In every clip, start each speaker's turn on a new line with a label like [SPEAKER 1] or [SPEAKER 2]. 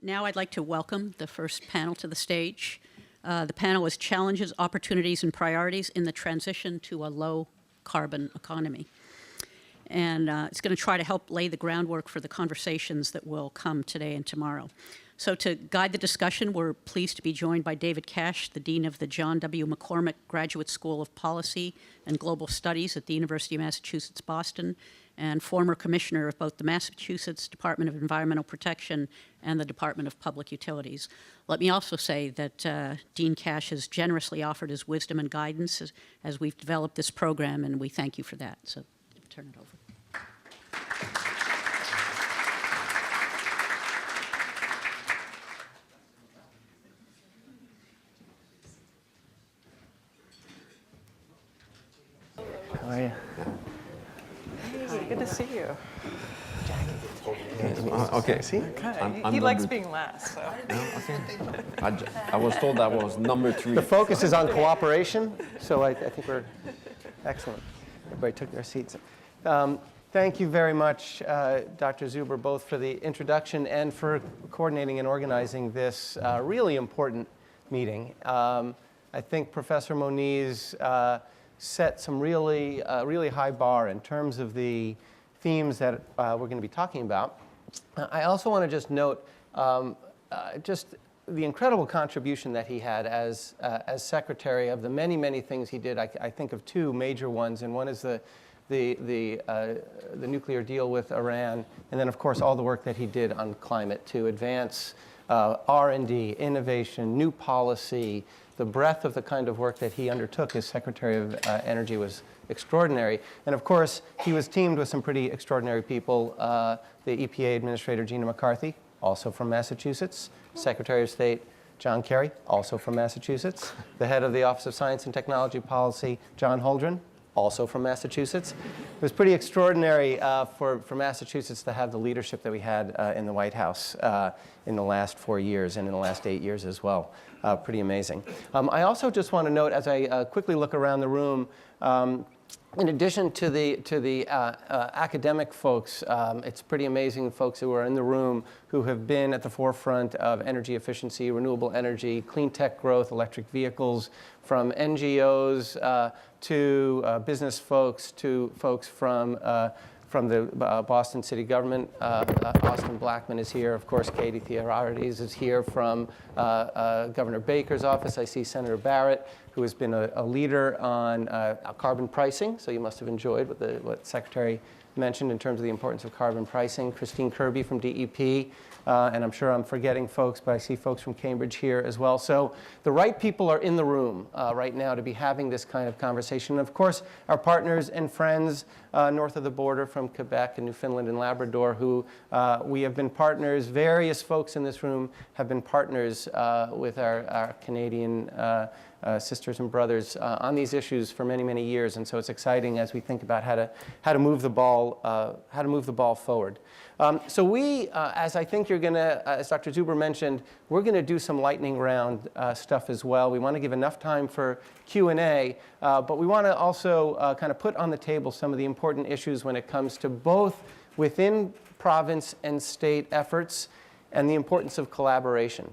[SPEAKER 1] Now I'd like to welcome the first panel to the stage. The panel is Challenges, Opportunities, and Priorities in the Transition to a Low-Carbon Economy. And it's going to try to help lay the groundwork for the conversations that will come today and tomorrow. So to guide the discussion, we're pleased to be joined by David Cash, the Dean of the John W. McCormick Graduate School of Policy and Global Studies at the University of Massachusetts, Boston, and former commissioner of both the Massachusetts Department of Environmental Protection and the Department of Public Utilities. Let me also say that Dean Cash has generously offered his wisdom and guidance as we've developed this program, and we thank you for that. So I'll turn it over.
[SPEAKER 2] How are you?
[SPEAKER 3] Hey, good to see you.
[SPEAKER 4] Okay.
[SPEAKER 2] See?
[SPEAKER 3] He likes being last, so.
[SPEAKER 4] Okay. I was told that was number 3.
[SPEAKER 2] The focus is on cooperation, so I think we're excellent. Everybody took their seats. Thank you very much, Dr. Zuber, both for the introduction and for coordinating and organizing this really important meeting. I think Professor Moniz set some really high bar in terms of the themes that we're going to be talking about. I also want to just note just the incredible contribution that he had as secretary. Of the many, many things he did, I think of 2 major ones, and one is the nuclear deal with Iran, and then of course all the work that he did on climate to advance R&D, innovation, new policy. The breadth of the kind of work that he undertook as Secretary of Energy was extraordinary. And of course, he was teamed with some pretty extraordinary people. The EPA Administrator, Gina McCarthy, also from Massachusetts. Secretary of State, John Kerry, also from Massachusetts. The head of the Office of Science and Technology Policy, John Holdren, also from Massachusetts. It was pretty extraordinary for Massachusetts to have the leadership that we had in the White House in the last 4 years and in the last 8 years as well. Pretty amazing. I also just want to note, as I quickly look around the room, in addition to the academic folks, it's pretty amazing folks who are in the room who have been at the forefront of energy efficiency, renewable energy, clean tech growth, electric vehicles, from NGOs to business folks to folks from the Boston city government. Austin Blackman is here. Of course, Katie Theoharides is here from Governor Baker's office. I see Senator Barrett, who has been a leader on carbon pricing. So you must have enjoyed what Secretary mentioned in terms of the importance of carbon pricing. Christine Kirby from DEP. And I'm sure I'm forgetting folks, but I see folks from Cambridge here as well. So the right people are in the room right now to be having this kind of conversation. And of course, our partners and friends north of the border from Quebec and Newfoundland and Labrador, who we have been partners. Various folks in this room have been partners with our Canadian sisters and brothers on these issues for many, many years. And so it's exciting as we think about how to move the ball forward. So we, as I think you're going to, as Dr. Zuber mentioned, we're going to do some lightning round stuff as well. We want to give enough time for Q&A, but we want to also kind of put on the table some of the important issues when it comes to both within province and state efforts and the importance of collaboration.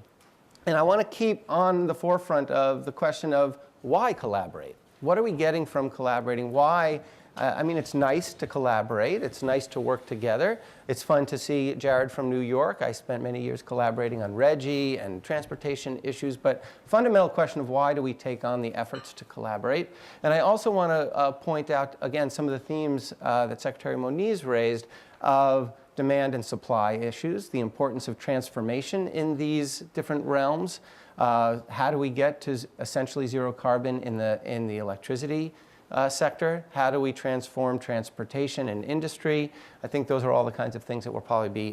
[SPEAKER 2] And I want to keep on the forefront of the question of why collaborate? What are we getting from collaborating? Why? I mean, it's nice to collaborate. It's nice to work together. It's fun to see Jared from New York. I spent many years collaborating on RGGI and transportation issues. But fundamental question of why do we take on the efforts to collaborate? And I also want to point out, again, some of the themes that Secretary Moniz raised of demand and supply issues, the importance of transformation in these different realms. How do we get to essentially zero carbon in the electricity sector? How do we transform transportation and industry? I think those are all the kinds of things that we'll probably be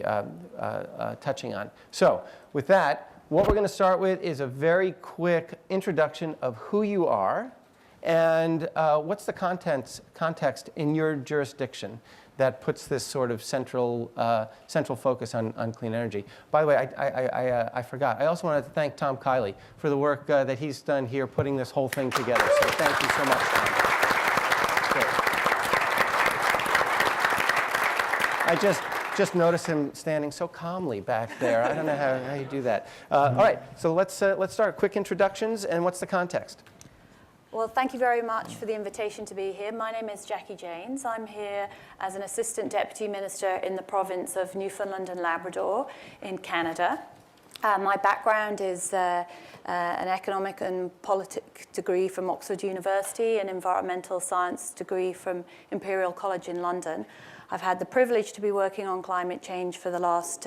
[SPEAKER 2] touching on. So with that, what we're going to start with is a very quick introduction of who you are and what's the context in your jurisdiction that puts this sort of central focus on clean energy. By the way, I forgot. I also wanted to thank Tom Kiley for the work that he's done here putting this whole thing together. So thank you so much, Tom. just notice him standing so calmly back there. I don't know how you do that. All right, so let's start. Quick introductions, and what's the context?
[SPEAKER 5] Well, thank you very much for the invitation to be here. My name is Jackie Janes. I'm here as an Assistant Deputy Minister in the province of Newfoundland and Labrador in Canada. My background is an economic and politics degree from Oxford University, an environmental science degree from Imperial College in London. I've had the privilege to be working on climate change for the last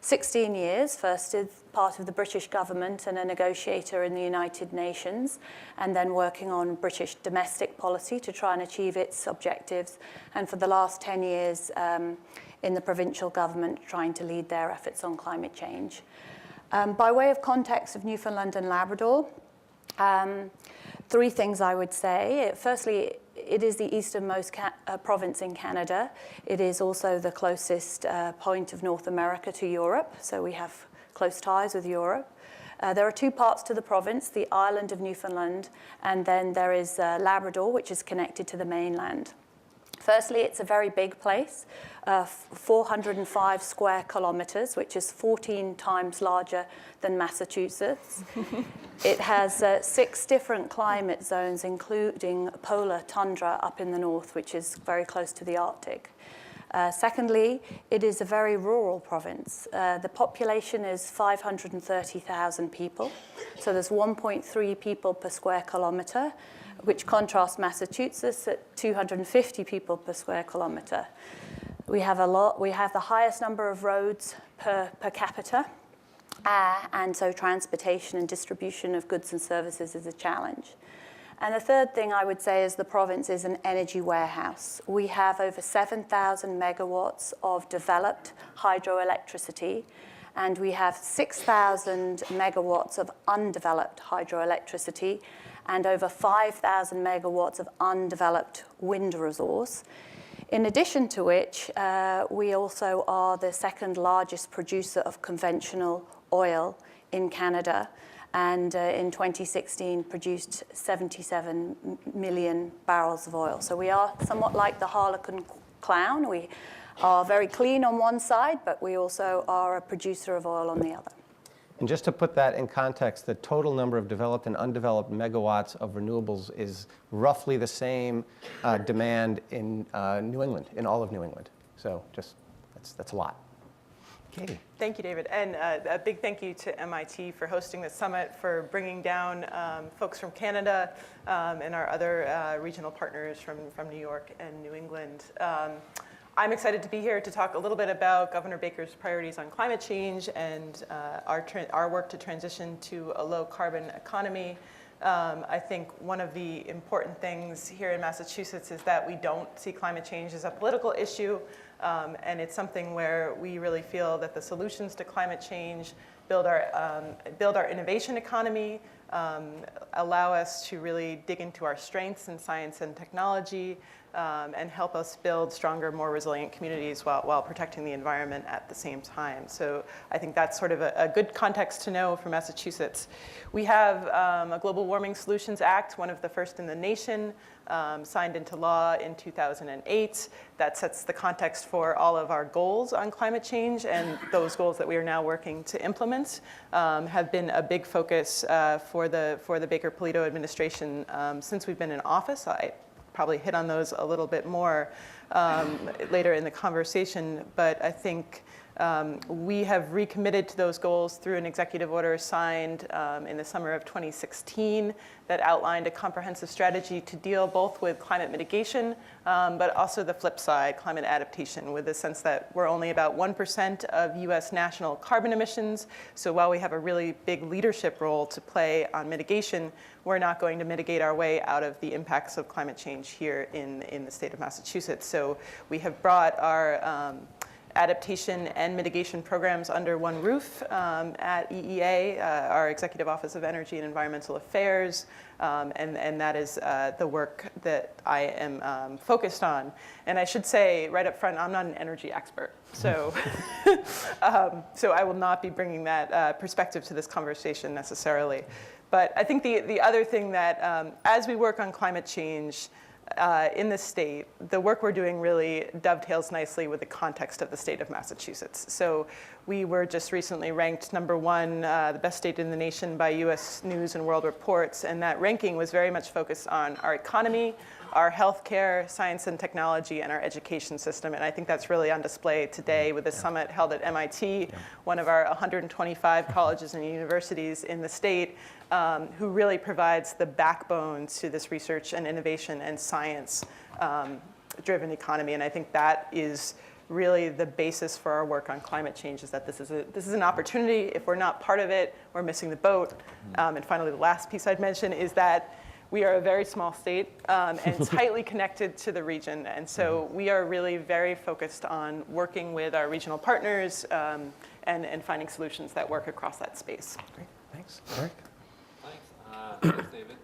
[SPEAKER 5] 16 years, first as part of the British government and a negotiator in the United Nations, and then working on British domestic policy to try and achieve its objectives, and for the last 10 years in the provincial government trying to lead their efforts on climate change. By way of context of Newfoundland and Labrador, three things I would say. Firstly, it is the easternmost province in Canada. It is also the closest point of North America to Europe, so we have close ties with Europe. There are two parts to the province, the island of Newfoundland, and then there is Labrador, which is connected to the mainland. Firstly, it's a very big place, 405 square kilometers, which is 14 times larger than Massachusetts. It has 6 different climate zones, including polar tundra up in the north, which is very close to the Arctic. Secondly, it is a very rural province. The population is 530,000 people, so there's 1.3 people per square kilometer, which contrasts Massachusetts at 250 people per square kilometer. We have the highest number of roads per capita, and so transportation and distribution of goods and services is a challenge. And the third thing I would say is the province is an energy warehouse. We have over 7,000 megawatts of developed hydroelectricity, and we have 6,000 megawatts of undeveloped hydroelectricity, and over 5,000 megawatts of undeveloped wind resource. In addition to which, we also are the second largest producer of conventional oil in Canada, and in 2016 produced 77 million barrels of oil. So we are somewhat like the Harlequin clown. We are very clean on one side, but we also are a producer of oil on the other.
[SPEAKER 2] And just to put that in context, the total number of developed and undeveloped megawatts of renewables is roughly the same demand in New England, in all of New England. So just, that's a lot. Katie.
[SPEAKER 3] Thank you, David. And a big thank you to MIT for hosting the summit, for bringing down folks from Canada and our other regional partners from New York and New England. I'm excited to be here to talk a little bit about Governor Baker's priorities on climate change and our work to transition to a low-carbon economy. I think one of the important things here in Massachusetts is that we don't see climate change as a political issue, and it's something where we really feel that the solutions to climate change build our innovation economy, allow us to really dig into our strengths in science and technology, and help us build stronger, more resilient communities while protecting the environment at the same time. So I think that's sort of a good context to know for Massachusetts. We have a Global Warming Solutions Act, one of the first in the nation, signed into law in 2008. That sets the context for all of our goals on climate change, and those goals that we are now working to implement have been a big focus for the Baker-Polito administration since we've been in office. I probably hit on those a little bit more later in the conversation, but I think we have recommitted to those goals through an executive order signed in the summer of 2016 that outlined a comprehensive strategy to deal both with climate mitigation, but also the flip side, climate adaptation, with the sense that we're only about 1% of US national carbon emissions. So while we have a really big leadership role to play on mitigation, we're not going to mitigate our way out of the impacts of climate change here in the state of Massachusetts. So we have brought our adaptation and mitigation programs under one roof at EEA, our Executive Office of Energy and Environmental Affairs, and that is the work that I am focused on. And I should say right up front, I'm not an energy expert, so so I will not be bringing that perspective to this conversation necessarily. But I think the other thing that as we work on climate change, in the state, the work we're doing really dovetails nicely with the context of the state of Massachusetts. So we were just recently ranked #1, the best state in the nation by US News and World Reports, and that ranking was very much focused on our economy, our healthcare, science and technology, and our education system. And I think that's really on display today with the summit held at MIT, one of our 125 colleges and universities in the state, who really provides the backbone to this research and innovation and science-driven economy. And I think that is really the basis for our work on climate change, is that this is an opportunity. If we're not part of it, we're missing the boat. And finally, the last piece I'd mention is that we are a very small state and tightly connected to the region. And so we are really very focused on working with our regional partners and finding solutions that work across that space.
[SPEAKER 2] Great, thanks. Eric?
[SPEAKER 4] Thanks. Thanks, David.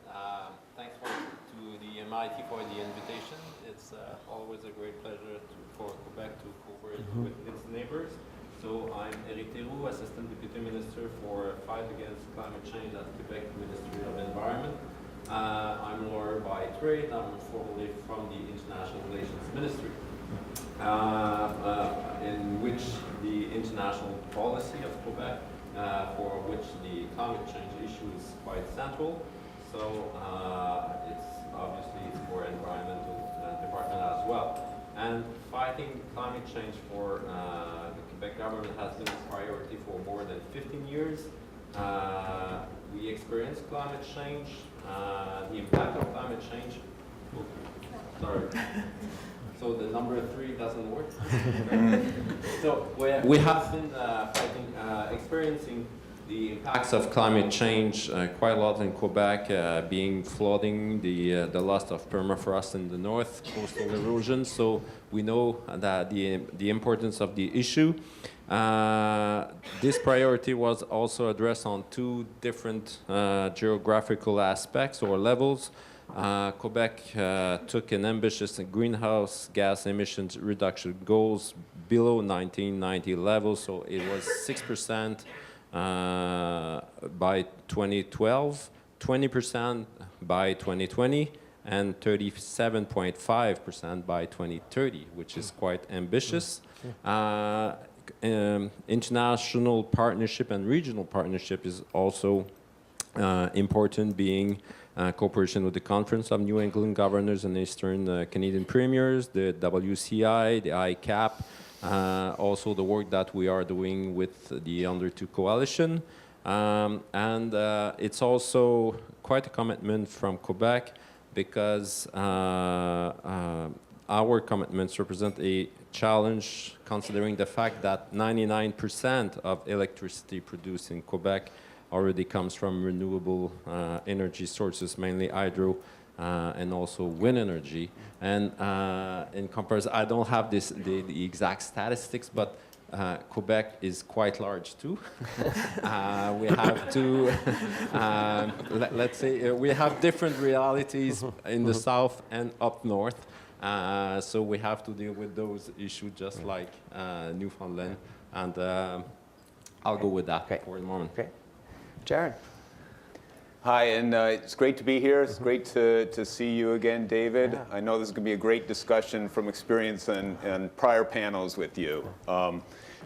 [SPEAKER 4] Thanks to the MIT for the invitation. It's always a great pleasure for Quebec to cooperate with its neighbors. So I'm Éric Théroux, Assistant Deputy Minister for Fight Against Climate Change at Quebec Ministry of Environment. I'm a lawyer by trade. I'm formerly from the International Relations Ministry, in which the international policy of Quebec, for which the climate change issue is quite central. So it's obviously for environmental department as well. And fighting climate change for the Quebec government has been a priority for more than 15 years. We experience climate change, the impact of climate change. Oh, sorry. So the number 3 doesn't work. So we have been experiencing the impacts of climate change quite a lot in Quebec, being flooding, the loss of permafrost in the north, coastal erosion. So we know that the importance of the issue. This priority was also addressed on 2 different geographical aspects or levels. Quebec took an ambitious greenhouse gas emissions reduction goals below 1990 levels, so it was 6% by 2012, 20% by 2020, and 37.5% by 2030, which is quite ambitious. International partnership and regional partnership is also important, being cooperation with the Conference of New England Governors and Eastern Canadian Premiers, the WCI, the ICAP, also the work that we are doing with the Under 2 Coalition. And it's also quite a commitment from Quebec, because our commitments represent a challenge, considering the fact that 99% of electricity produced in Quebec already comes from renewable energy sources, mainly hydro and also wind energy. And in comparison, I don't have the exact statistics, but Quebec is quite large too. We have to, let's say, we have different realities in the south and up north. So we have to deal with those issues just like Newfoundland. And I'll go with that for the moment.
[SPEAKER 2] Okay. Jared.
[SPEAKER 6] Hi, and it's great to be here. It's great to see you again, David.
[SPEAKER 2] Yeah.
[SPEAKER 6] I know this is going to be a great discussion from experience and prior panels with you.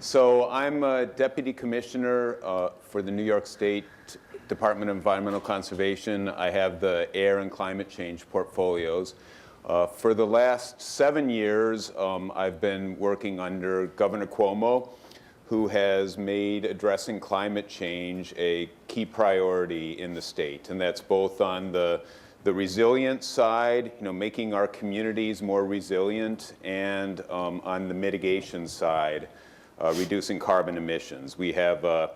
[SPEAKER 6] So I'm a Deputy Commissioner for the New York State Department of Environmental Conservation. I have the air and climate change portfolios. For the last 7 years, I've been working under Governor Cuomo, who has made addressing climate change a key priority in the state. And that's both on the resilience side, making our communities more resilient, and on the mitigation side, reducing carbon emissions. We have a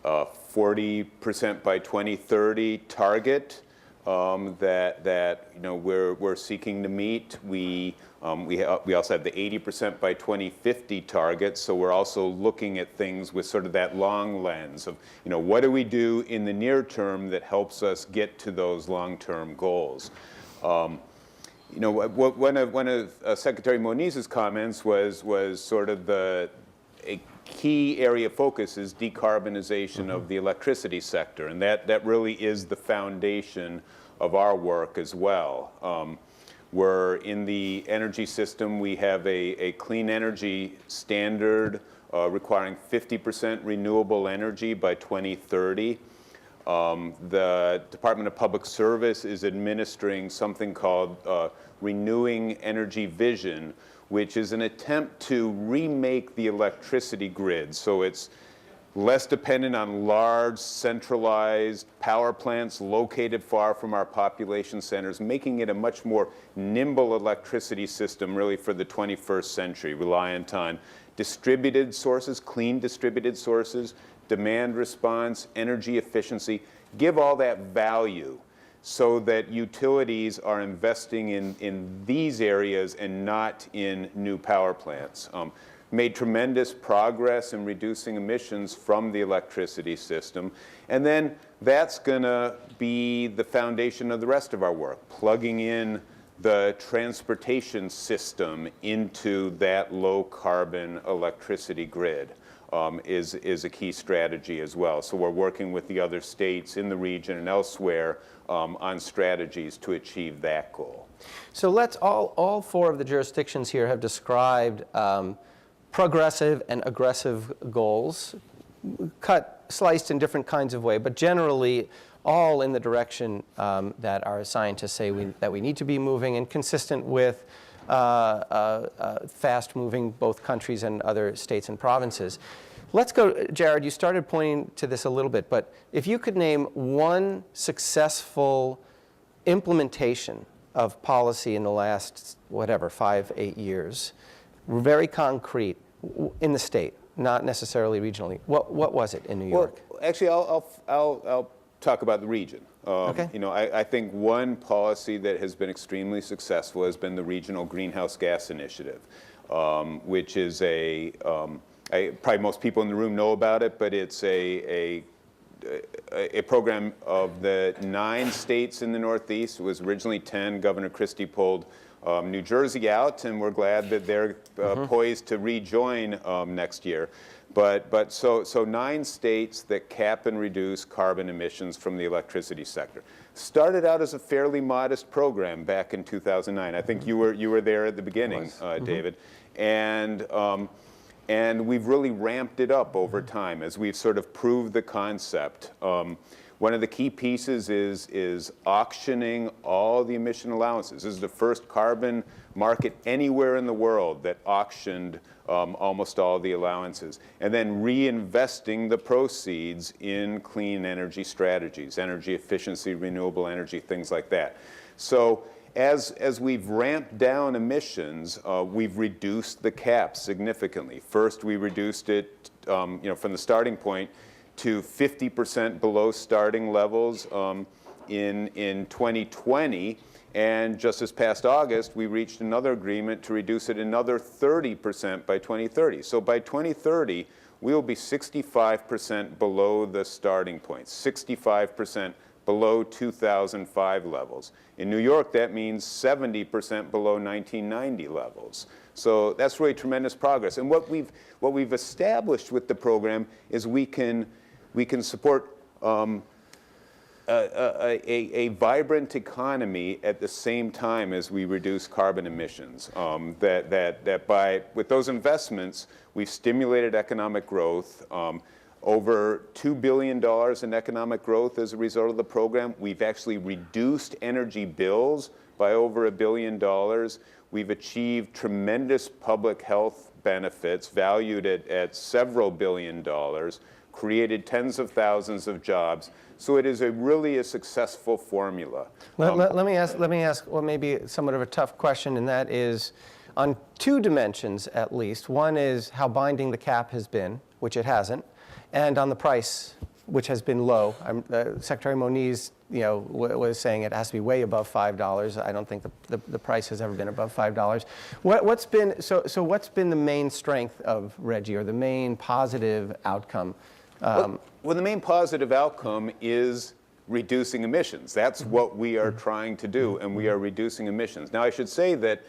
[SPEAKER 6] 40% by 2030 target that we're seeking to meet. We also have the 80% by 2050 target, so we're also looking at things with sort of that long lens of, what do we do in the near term that helps us get to those long-term goals? One of Secretary Moniz's comments was sort of a key area of focus is decarbonization of the electricity sector, and that really is the foundation of our work as well. We're in the energy system. We have a clean energy standard requiring 50% renewable energy by 2030. The Department of Public Service is administering something called Renewing Energy Vision, which is an attempt to remake the electricity grid so it's less dependent on large, centralized power plants located far from our population centers, making it a much more nimble electricity system really for the 21st century, reliant on distributed sources, clean distributed sources, demand response, energy efficiency. Give all that value so that utilities are investing in these areas and not in new power plants. Made tremendous progress in reducing emissions from the electricity system. And then that's going to be the foundation of the rest of our work, plugging in the transportation system into that low carbon electricity grid. Is a key strategy as well. So we're working with the other states in the region and elsewhere on strategies to achieve that goal.
[SPEAKER 2] So let's all four of the jurisdictions here have described progressive and aggressive goals, sliced in different kinds of way, but generally all in the direction that our scientists say that we need to be moving, and consistent with fast-moving both countries and other states and provinces. Let's go, Jared, you started pointing to this a little bit, but if you could name one successful implementation of policy in the last, 5-8 years, very concrete, in the state, not necessarily regionally, what was it in New York?
[SPEAKER 6] Well, actually, I'll talk about the region.
[SPEAKER 2] Okay.
[SPEAKER 6] I think one policy that has been extremely successful has been the Regional Greenhouse Gas Initiative, which is probably most people in the room know about it, but it's a program of the 9 states in the Northeast. It was originally 10. Governor Christie pulled New Jersey out, and we're glad that they're poised to rejoin next year. But so 9 states that cap and reduce carbon emissions from the electricity sector. Started out as a fairly modest program back in 2009. I think you were there at the beginning, David, and we've really ramped it up over time as we've sort of proved the concept. One of the key pieces is auctioning all the emission allowances. This is the first carbon market anywhere in the world that auctioned almost all the allowances, and then reinvesting the proceeds in clean energy strategies, energy efficiency, renewable energy, things like that. So as we've ramped down emissions, we've reduced the cap significantly. First, we reduced it from the starting point to 50% below starting levels in 2020. And just this past August, we reached another agreement to reduce it another 30% by 2030. So by 2030, we will be 65% below the starting point, 65% below 2005 levels. In New York, that means 70% below 1990 levels. So that's really tremendous progress. And what we've established with the program is we can support a vibrant economy at the same time as we reduce carbon emissions. With those investments, we've stimulated economic growth. Over $2 billion in economic growth as a result of the program. We've actually reduced energy bills by over $1 billion. We've achieved tremendous public health benefits valued at several $billion, created tens of thousands of jobs. So it is really a successful formula.
[SPEAKER 2] Let me ask well, maybe somewhat of a tough question, and that is on 2 dimensions at least. One is how binding the cap has been, which it hasn't, and on the price, which has been low. Secretary Moniz, was saying it has to be way above $5. I don't think the price has ever been above $5. What's been the main strength of RGGI, or the main positive outcome?
[SPEAKER 6] Well, the main positive outcome is reducing emissions. That's what we are trying to do, and we are reducing emissions. Now, I should say that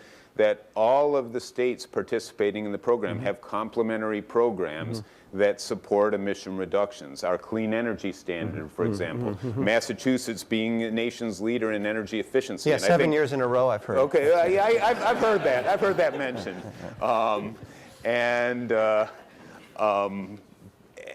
[SPEAKER 6] all of the states participating in the program have complementary programs that support emission reductions. Our clean energy standard, for example. Massachusetts being the nation's leader in energy efficiency.
[SPEAKER 2] Yeah,
[SPEAKER 6] And I
[SPEAKER 2] 7
[SPEAKER 6] think-
[SPEAKER 2] years in a row, I've heard.
[SPEAKER 6] Okay, I've heard that. I've heard that mentioned.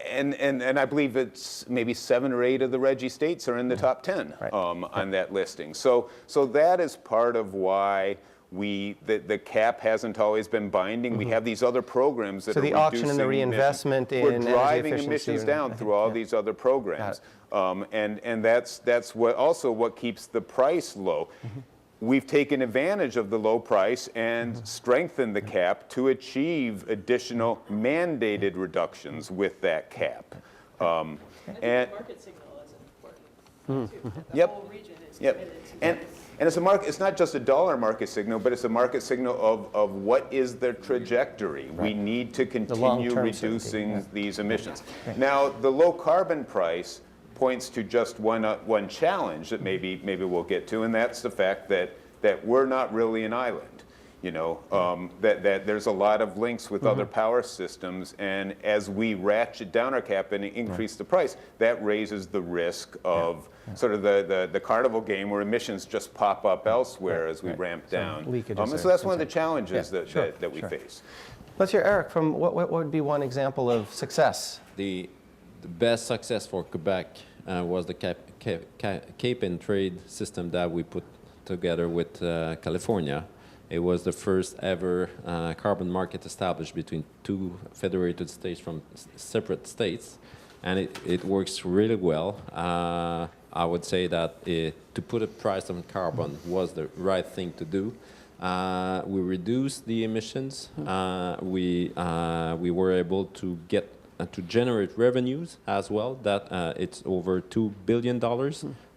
[SPEAKER 6] And I believe it's maybe 7 or 8 of the Reggie states are in the top 10
[SPEAKER 2] Right.
[SPEAKER 6] on that listing. So that is part of why the cap hasn't always been binding. We have these other programs that
[SPEAKER 2] So
[SPEAKER 6] are
[SPEAKER 2] the auction and the
[SPEAKER 6] reducing
[SPEAKER 2] reinvestment in
[SPEAKER 6] We're
[SPEAKER 2] energy
[SPEAKER 6] driving
[SPEAKER 2] efficiency
[SPEAKER 6] emissions
[SPEAKER 2] and-
[SPEAKER 6] down through all these other programs. And that's what keeps the price low. We've taken advantage of the low price and strengthened the cap to achieve additional mandated reductions with that cap.
[SPEAKER 3] I think
[SPEAKER 6] And-
[SPEAKER 3] the market signal is important, too. The
[SPEAKER 6] Yep.
[SPEAKER 3] whole region is
[SPEAKER 6] Yep.
[SPEAKER 3] committed to
[SPEAKER 6] And it's a market. It's not just a dollar market signal, but it's a market signal of what is the trajectory. We need to continue
[SPEAKER 2] long-term
[SPEAKER 6] reducing
[SPEAKER 2] certainty, yeah.
[SPEAKER 6] these emissions. Now, the low carbon price points to just one challenge that maybe we'll get to, and that's the fact that we're not really an island. You know, that there's a lot of links with other power systems, and as we ratchet down our cap and increase the price, that raises the risk of sort of the carnival game where emissions just pop up elsewhere as we ramp down.
[SPEAKER 2] leakages
[SPEAKER 6] And so
[SPEAKER 2] are
[SPEAKER 6] that's one of the challenges
[SPEAKER 2] Yeah, sure,
[SPEAKER 6] that we
[SPEAKER 2] sure.
[SPEAKER 6] face.
[SPEAKER 2] Let's hear Eric from what would be one example of success?
[SPEAKER 7] The best success for Quebec was the Cape and Trade system that we put together with California. It was the first ever carbon market established between 2 federated states from separate states, and it works really well. I would say that to put a price on carbon was the right thing to do. We reduced the emissions. We were able to get to generate revenues as well. That it's over $2 billion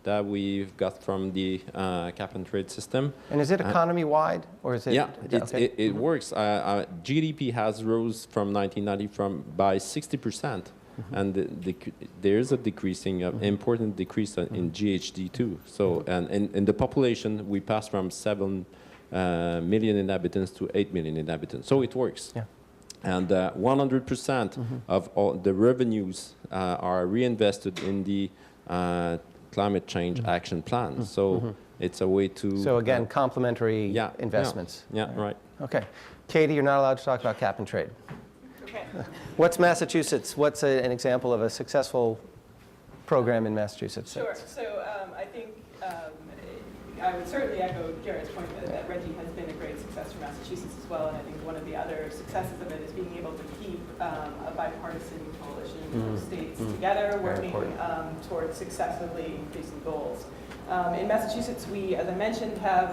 [SPEAKER 7] that we've got from the cap and trade system.
[SPEAKER 2] And is it economy-wide, or is it?
[SPEAKER 7] Yeah,
[SPEAKER 2] okay.
[SPEAKER 7] it works. GDP has rose from 1990 by 60%, and there is a decreasing, important decrease in GHG too. So, and in the population, we passed from 7 million inhabitants to 8 million inhabitants. So it works.
[SPEAKER 2] Yeah.
[SPEAKER 7] And 100% of all the revenues are reinvested in the climate change action plan. So it's a way to...
[SPEAKER 2] So again, complementary
[SPEAKER 7] yeah,
[SPEAKER 2] investments.
[SPEAKER 7] Yeah, right.
[SPEAKER 2] Okay. Katie, you're not allowed to talk about cap and trade.
[SPEAKER 3] Okay.
[SPEAKER 2] What's Massachusetts? What's an example of a successful program in Massachusetts?
[SPEAKER 3] Sure. So I think I would certainly echo Jared's point that Reggie has been a great success for Massachusetts as well. And I think one of the other successes of it is being able to keep a bipartisan coalition of states together, working towards successively increasing goals. In Massachusetts, we, as I mentioned, have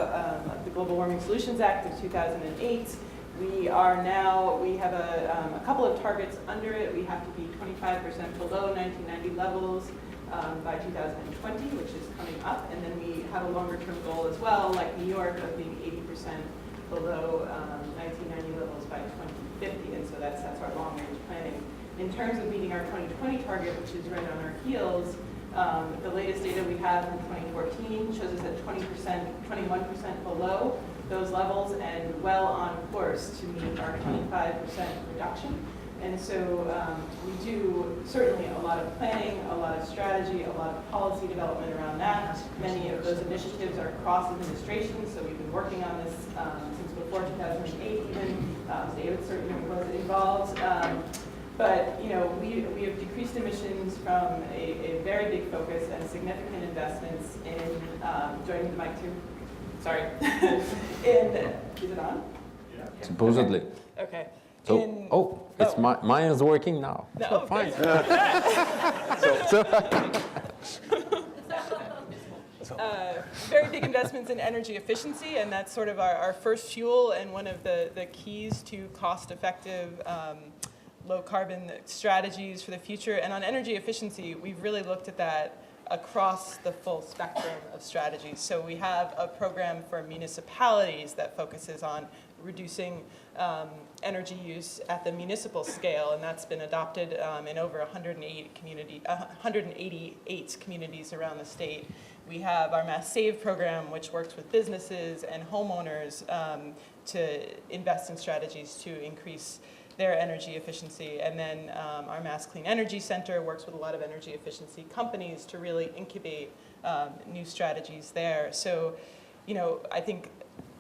[SPEAKER 3] the Global Warming Solutions Act of 2008. We have a couple of targets under it. We have to be 25% below 1990 levels by 2020, which is coming up. And then we have a longer term goal as well, like New York, of being 80% below 1990 levels by 2050. And so that sets our long range planning. In terms of meeting our 2020 target, which is right on our heels, the latest data we have from 2014 shows us at 21% below those levels and well on course to meet our 25% reduction. And so we do certainly a lot of planning, a lot of strategy, a lot of policy development around that. Many of those initiatives are cross-administration, so we've been working on this since before 2008 even. David certainly was involved. But you know, we have decreased emissions from a very big focus and significant investments in joining the mic too. Sorry. Is it on?
[SPEAKER 7] Supposedly.
[SPEAKER 3] Okay.
[SPEAKER 7] So, mine is working now.
[SPEAKER 3] No,
[SPEAKER 7] Fine.
[SPEAKER 3] Very big investments in energy efficiency, and that's sort of our first fuel and one of the keys to cost-effective low-carbon strategies for the future. And on energy efficiency, we've really looked at that across the full spectrum of strategies. So we have a program for municipalities that focuses on reducing energy use at the municipal scale, and that's been adopted in over 188 communities around the state. We have our Mass Save program, which works with businesses and homeowners to invest in strategies to increase their energy efficiency. And then our Mass Clean Energy Center works with a lot of energy efficiency companies to really incubate new strategies there. So, I think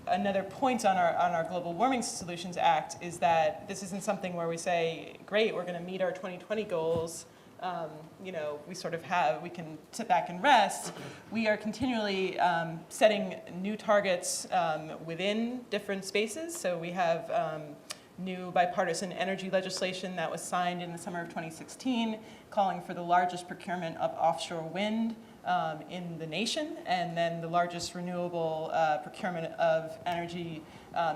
[SPEAKER 3] another point on our Global Warming Solutions Act is that this isn't something where we say, great, we're going to meet our 2020 goals. We can sit back and rest. We are continually setting new targets within different spaces. So we have new bipartisan energy legislation that was signed in the summer of 2016, calling for the largest procurement of offshore wind in the nation, and then the largest renewable procurement of energy,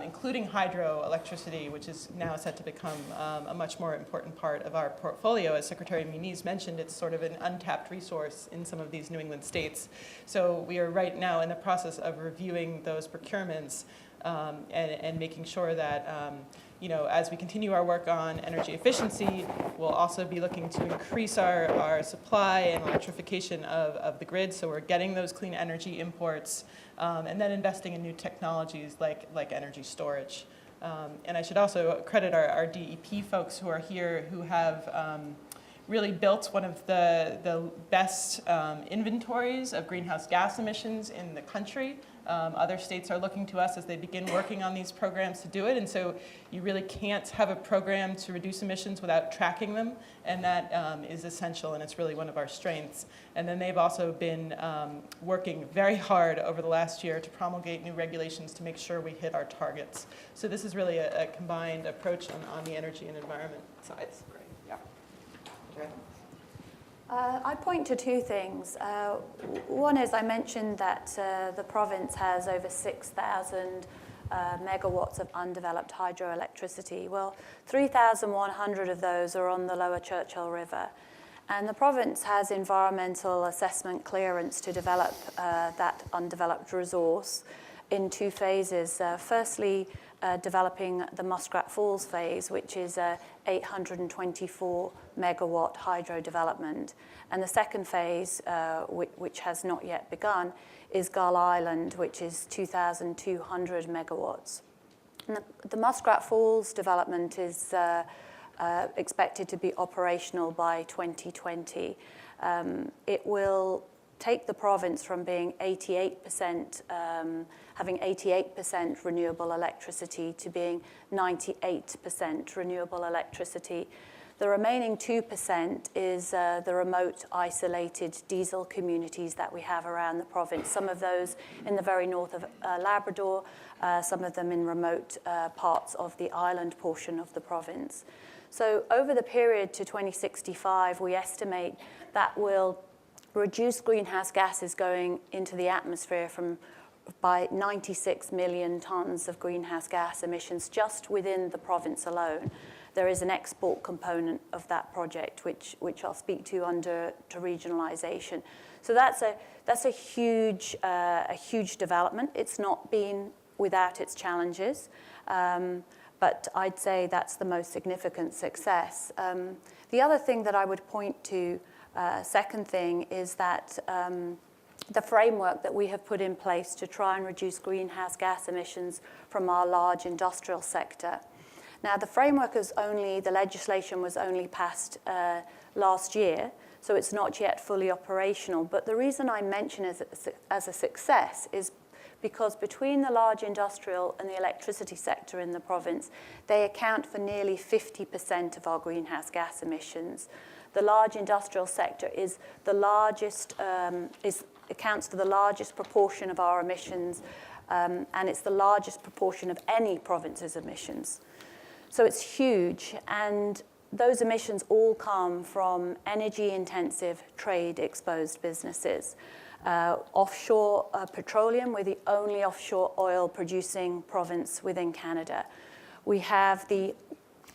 [SPEAKER 3] including hydroelectricity, which is now set to become a much more important part of our portfolio. As Secretary Muniz mentioned, it's sort of an untapped resource in some of these New England states. So we are right now in the process of reviewing those procurements and making sure that as we continue our work on energy efficiency, we'll also be looking to increase our supply and electrification of the grid, so we're getting those clean energy imports, and then investing in new technologies like energy storage. And I should also credit our DEP folks who are here, who have really built one of the best inventories of greenhouse gas emissions in the country. Other states are looking to us as they begin working on these programs to do it, and so you really can't have a program to reduce emissions without tracking them, and that is essential, and it's really one of our strengths. And then they've also been working very hard over the last year to promulgate new regulations to make sure we hit our targets. So this is really a combined approach on the energy and environment sides. Great. Yeah. Okay.
[SPEAKER 5] I'd point to two things. One is I mentioned that the province has over 6,000 megawatts of undeveloped hydroelectricity. Well, 3,100 of those are on the lower Churchill River. And the province has environmental assessment clearance to develop that undeveloped resource in two phases. Firstly, developing the Muskrat Falls phase, which is a 824 megawatt hydro development. And the second phase, which has not yet begun, is Gull Island, which is 2,200 megawatts. And the Muskrat Falls development is expected to be operational by 2020. It will take the province from being 88%, having 88% renewable electricity to being 98% renewable electricity. The remaining 2% is the remote, isolated diesel communities that we have around the province, some of those in the very north of Labrador, some of them in remote parts of the island portion of the province. So over the period to 2065, we estimate that will reduce greenhouse gases going into the atmosphere by 96 million tons of greenhouse gas emissions just within the province alone. There is an export component of that project, which I'll speak to under to regionalization. So that's a huge development. It's not been without its challenges, but I'd say that's the most significant success. The other thing that I would point to, second thing, is that the framework that we have put in place to try and reduce greenhouse gas emissions from our large industrial sector. Now, the legislation was only passed last year, so it's not yet fully operational. But the reason I mention it as a success is because between the large industrial and the electricity sector in the province, they account for nearly 50% of our greenhouse gas emissions. The large industrial sector is the largest, accounts for the largest proportion of our emissions, and it's the largest proportion of any province's emissions. So it's huge, and those emissions all come from energy-intensive, trade-exposed businesses. Offshore petroleum, we're the only offshore oil-producing province within Canada. We have the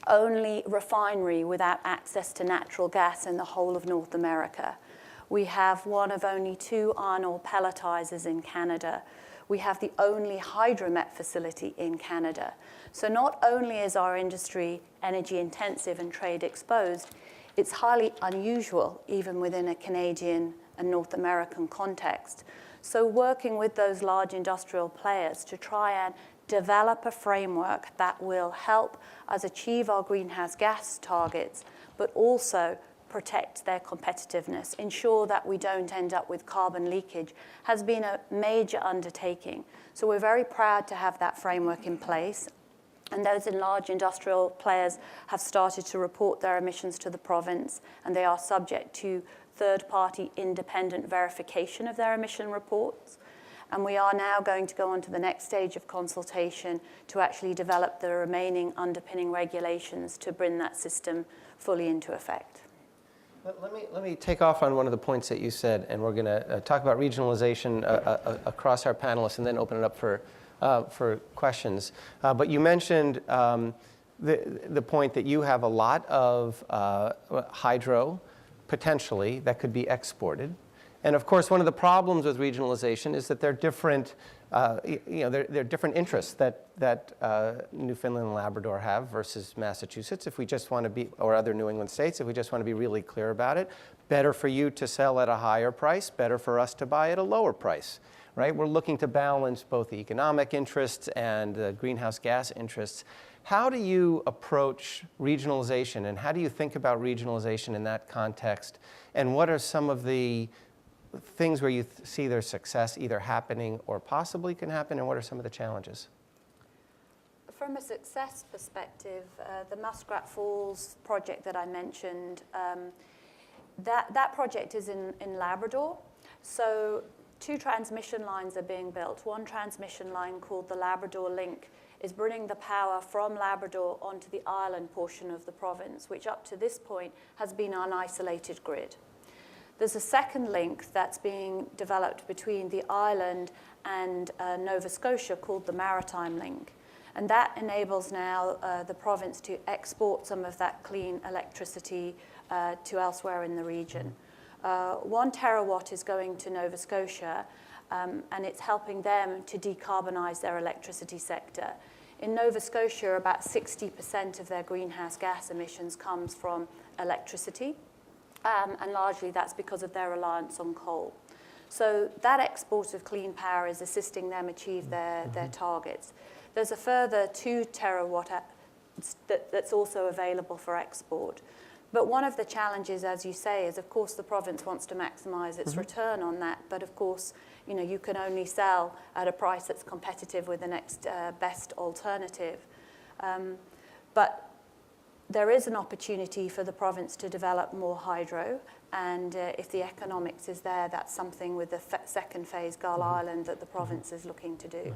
[SPEAKER 5] only refinery without access to natural gas in the whole of North America. We have one of only 2 iron ore pelletizers in Canada. We have the only hydromet facility in Canada. So not only is our industry energy intensive and trade exposed, it's highly unusual even within a Canadian and North American context. So working with those large industrial players to try and develop a framework that will help us achieve our greenhouse gas targets, but also protect their competitiveness, ensure that we don't end up with carbon leakage, has been a major undertaking. So we're very proud to have that framework in place. And those large industrial players have started to report their emissions to the province, and they are subject to third-party independent verification of their emission reports. And we are now going to go on to the next stage of consultation to actually develop the remaining underpinning regulations to bring that system fully into effect.
[SPEAKER 2] Let me take off on one of the points that you said, and we're going to talk about regionalization across our panelists and then open it up for questions. But you mentioned the point that you have a lot of hydro, potentially, that could be exported. And of course, one of the problems with regionalization is that there are different, there are different interests that Newfoundland and Labrador have versus Massachusetts. If we just want to be, or other New England states, if we just want to be really clear about it, better for you to sell at a higher price, better for us to buy at a lower price, right? We're looking to balance both the economic interests and the greenhouse gas interests. How do you approach regionalization, and how do you think about regionalization in that context? And what are some of the things where you see their success either happening or possibly can happen, and what are some of the challenges?
[SPEAKER 5] From a success perspective, the Muskrat Falls project that I mentioned, that project is in Labrador. So 2 transmission lines are being built. One transmission line called the Labrador Link is bringing the power from Labrador onto the island portion of the province, which up to this point has been an isolated grid. There's a second link that's being developed between the island and Nova Scotia called the Maritime Link. And that enables now the province to export some of that clean electricity to elsewhere in the region. 1 terawatt is going to Nova Scotia, and it's helping them to decarbonize their electricity sector. In Nova Scotia, about 60% of their greenhouse gas emissions comes from electricity. And largely that's because of their reliance on coal. So that export of clean power is assisting them achieve their targets. There's a further 2 terawatt that's also available for export. But one of the challenges, as you say, is of course the province wants to maximize its return on that. But of course, you can only sell at a price that's competitive with the next best alternative. But there is an opportunity for the province to develop more hydro, and if the economics is there, that's something with the second phase Gull Island that the province is looking to do.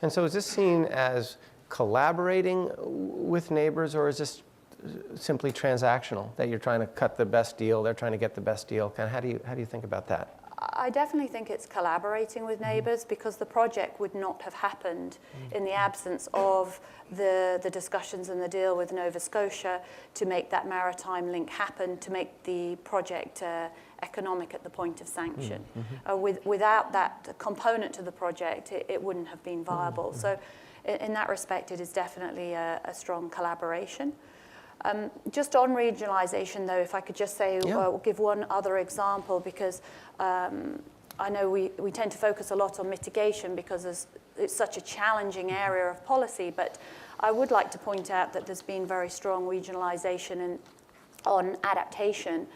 [SPEAKER 2] And so is this seen as collaborating with neighbors, or is this simply transactional, that you're trying to cut the best deal, they're trying to get the best deal? Kind of how do you think about that?
[SPEAKER 5] I definitely think it's collaborating with neighbours, because the project would not have happened in the absence of the discussions and the deal with Nova Scotia to make that maritime link happen, to make the project economic at the point of sanction. Without that component to the project, it wouldn't have been viable. So in that respect, it is definitely a strong collaboration. Just on regionalisation, though, if I could just say, give one other example, because I know we tend to focus a lot on mitigation because it's such a challenging area of policy, but I would like to point out that there's been very strong regionalisation on adaptation.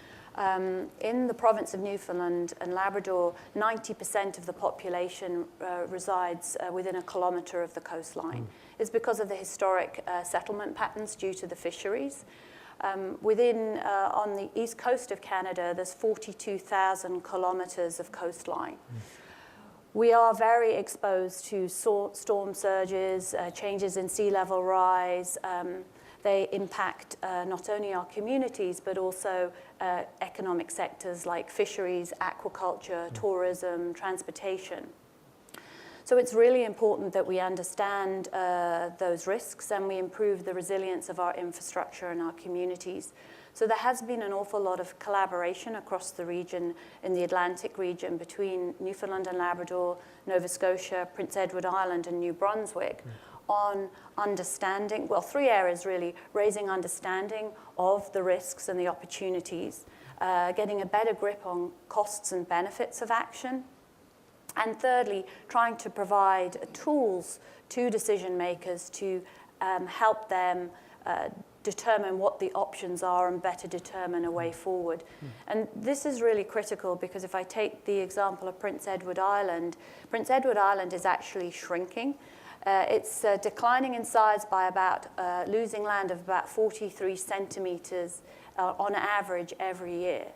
[SPEAKER 5] In the province of Newfoundland and Labrador, 90% of the population resides within a kilometre of the coastline. It's because of the historic settlement patterns due to the fisheries. On the east coast of Canada, there's 42,000 kilometres of coastline. We are very exposed to storm surges, changes in sea level rise. They impact not only our communities, but also economic sectors like fisheries, aquaculture, tourism, transportation. So it's really important that we understand those risks and we improve the resilience of our infrastructure and our communities. So there has been an awful lot of collaboration across the region, in the Atlantic region, between Newfoundland and Labrador, Nova Scotia, Prince Edward Island, and New Brunswick, on understanding, 3 areas really: raising understanding of the risks and the opportunities, getting a better grip on costs and benefits of action, And thirdly, trying to provide tools to decision makers to help them determine what the options are and better determine a way forward. And this is really critical because if I take the example of Prince Edward Island is actually shrinking. It's declining in size by about, losing land of about 43 centimeters on average every year.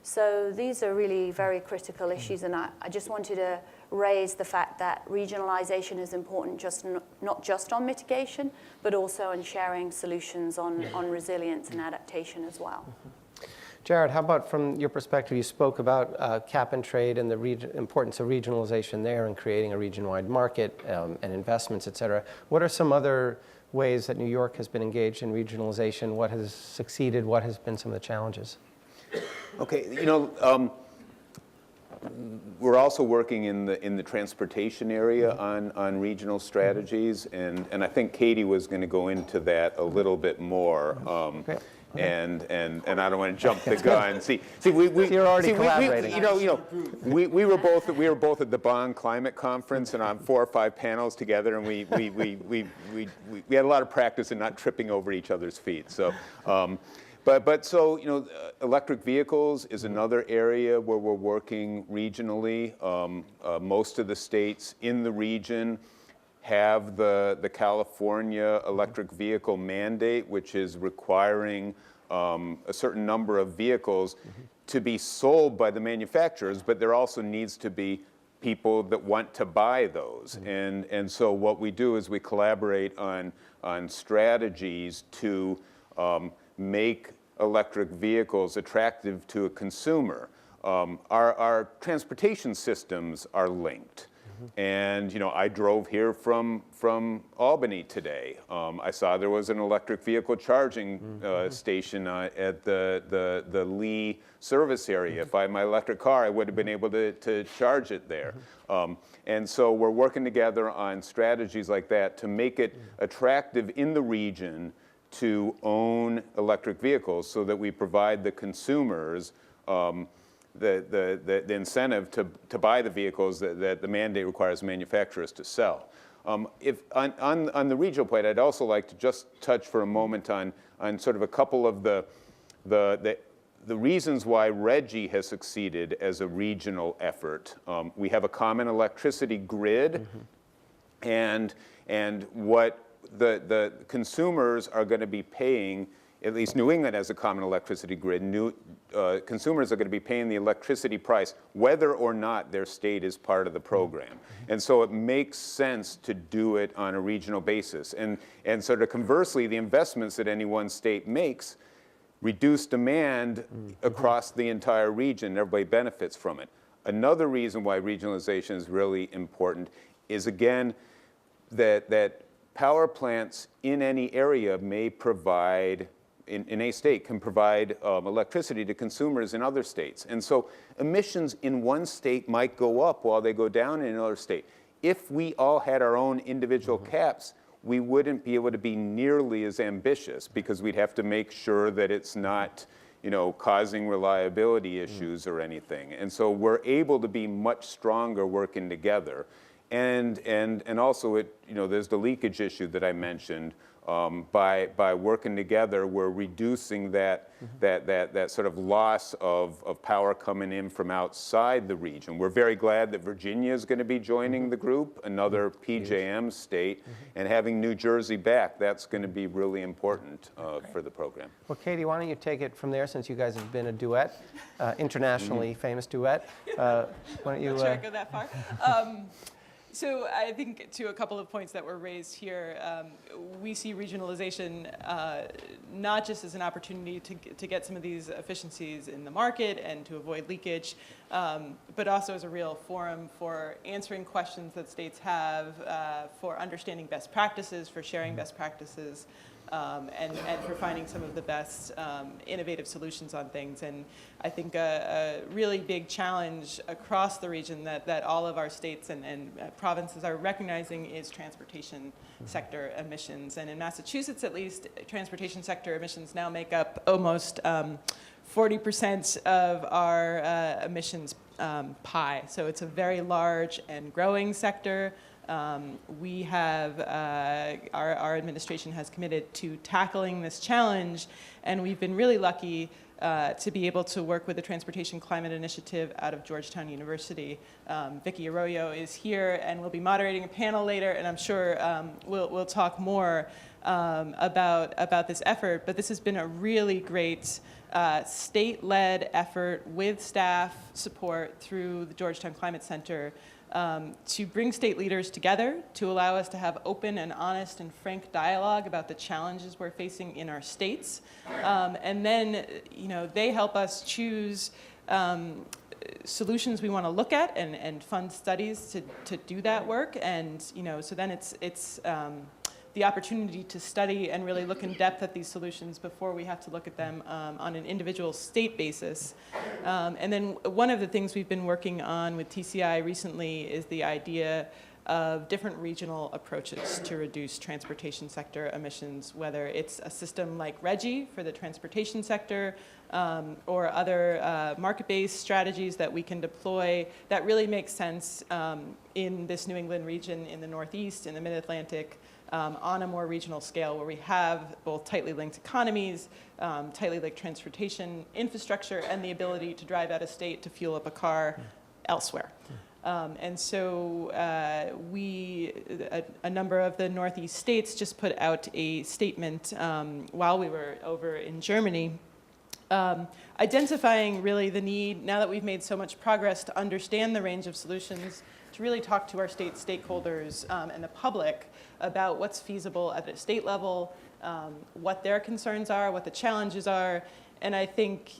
[SPEAKER 5] So these are really very critical issues, and I just wanted to raise the fact that regionalization is important, not just on mitigation, but also in sharing solutions on resilience and adaptation as well.
[SPEAKER 2] Jared, how about from your perspective, you spoke about cap and trade and the importance of regionalization there and creating a region-wide market and investments, et cetera. What are some other ways that New York has been engaged in regionalization? What has succeeded? What has been some of the challenges?
[SPEAKER 6] Okay, we're also working in the transportation area on regional strategies, and I think Katie was going to go into that a little bit more.
[SPEAKER 2] Great.
[SPEAKER 6] And I don't want to jump the gun. See,
[SPEAKER 2] You're already collaborating.
[SPEAKER 6] We were both at the Bonn Climate Conference and on 4 or 5 panels together, and we had a lot of practice in not tripping over each other's feet. So. So electric vehicles is another area where we're working regionally. Most of the states in the region have the California electric vehicle mandate, which is requiring a certain number of vehicles to be sold by the manufacturers, but there also needs to be people that want to buy those. And so what we do is we collaborate on strategies to make electric vehicles attractive to a consumer. Our transportation systems are linked. And I drove here from Albany today. I saw there was an electric vehicle charging station at the Lee service area. If I had my electric car, I would have been able to charge it there. And so we're working together on strategies like that to make it attractive in the region to own electric vehicles so that we provide the consumers the incentive to buy the vehicles that the mandate requires manufacturers to sell. If on the regional plate, I'd also like to just touch for a moment on sort of a couple of the reasons why RGGI has succeeded as a regional effort. We have a common electricity grid, and what the consumers are going to be paying, at least New England has a common electricity grid, consumers are going to be paying the electricity price whether or not their state is part of the program. And so it makes sense to do it on a regional basis. And sort of conversely, the investments that any one state makes reduce demand across the entire region. Everybody benefits from it. Another reason why regionalization is really important is, again, that power plants in any area may provide, in a state, can provide electricity to consumers in other states. And so emissions in one state might go up while they go down in another state. If we all had our own individual caps, we wouldn't be able to be nearly as ambitious because we'd have to make sure that it's not causing reliability issues or anything. And so we're able to be much stronger working together. And also there's the leakage issue that I mentioned. By working together, we're reducing that sort of loss of power coming in from outside the region. We're very glad that Virginia is going to be joining the group, another PJM state, and having New Jersey back, that's going to be really important for the program.
[SPEAKER 2] Well, Katie, why don't you take it from there, since you guys have been a duet, internationally famous duet. Why don't you?
[SPEAKER 3] Not sure I go that far. So I think to a couple of points that were raised here, we see regionalization not just as an opportunity to get some of these efficiencies in the market and to avoid leakage, but also as a real forum for answering questions that states have, for understanding best practices, for sharing best practices, and for finding some of the best innovative solutions on things. And I think a really big challenge across the region that all of our states and provinces are recognizing is transportation sector emissions. And in Massachusetts, at least, transportation sector emissions now make up almost 40% of our emissions pie. So it's a very large and growing sector. We have, our administration has committed to tackling this challenge, and we've been really lucky to be able to work with the Transportation Climate Initiative out of Georgetown University. Vicky Arroyo is here and will be moderating a panel later, and I'm sure we'll talk more about this effort. But this has been a really great state-led effort with staff support through the Georgetown Climate Center to bring state leaders together, to allow us to have open and honest and frank dialogue about the challenges we're facing in our states. And then, they help us choose solutions we want to look at and fund studies to do that work. And, so then it's the opportunity to study and really look in depth at these solutions before we have to look at them on an individual state basis. And then one of the things we've been working on with TCI recently is the idea of different regional approaches to reduce transportation sector emissions, whether it's a system like RGGI for the transportation sector, or other market-based strategies that we can deploy that really make sense in this New England region, in the Northeast, in the Mid-Atlantic, on a more regional scale, where we have both tightly linked economies, tightly linked transportation infrastructure, and the ability to drive out of state to fuel up a car elsewhere. And so a number of the Northeast states just put out a statement while we were over in Germany, identifying really the need, now that we've made so much progress, to understand the range of solutions, to really talk to our state stakeholders and the public about what's feasible at the state level, what their concerns are, what the challenges are. And I think,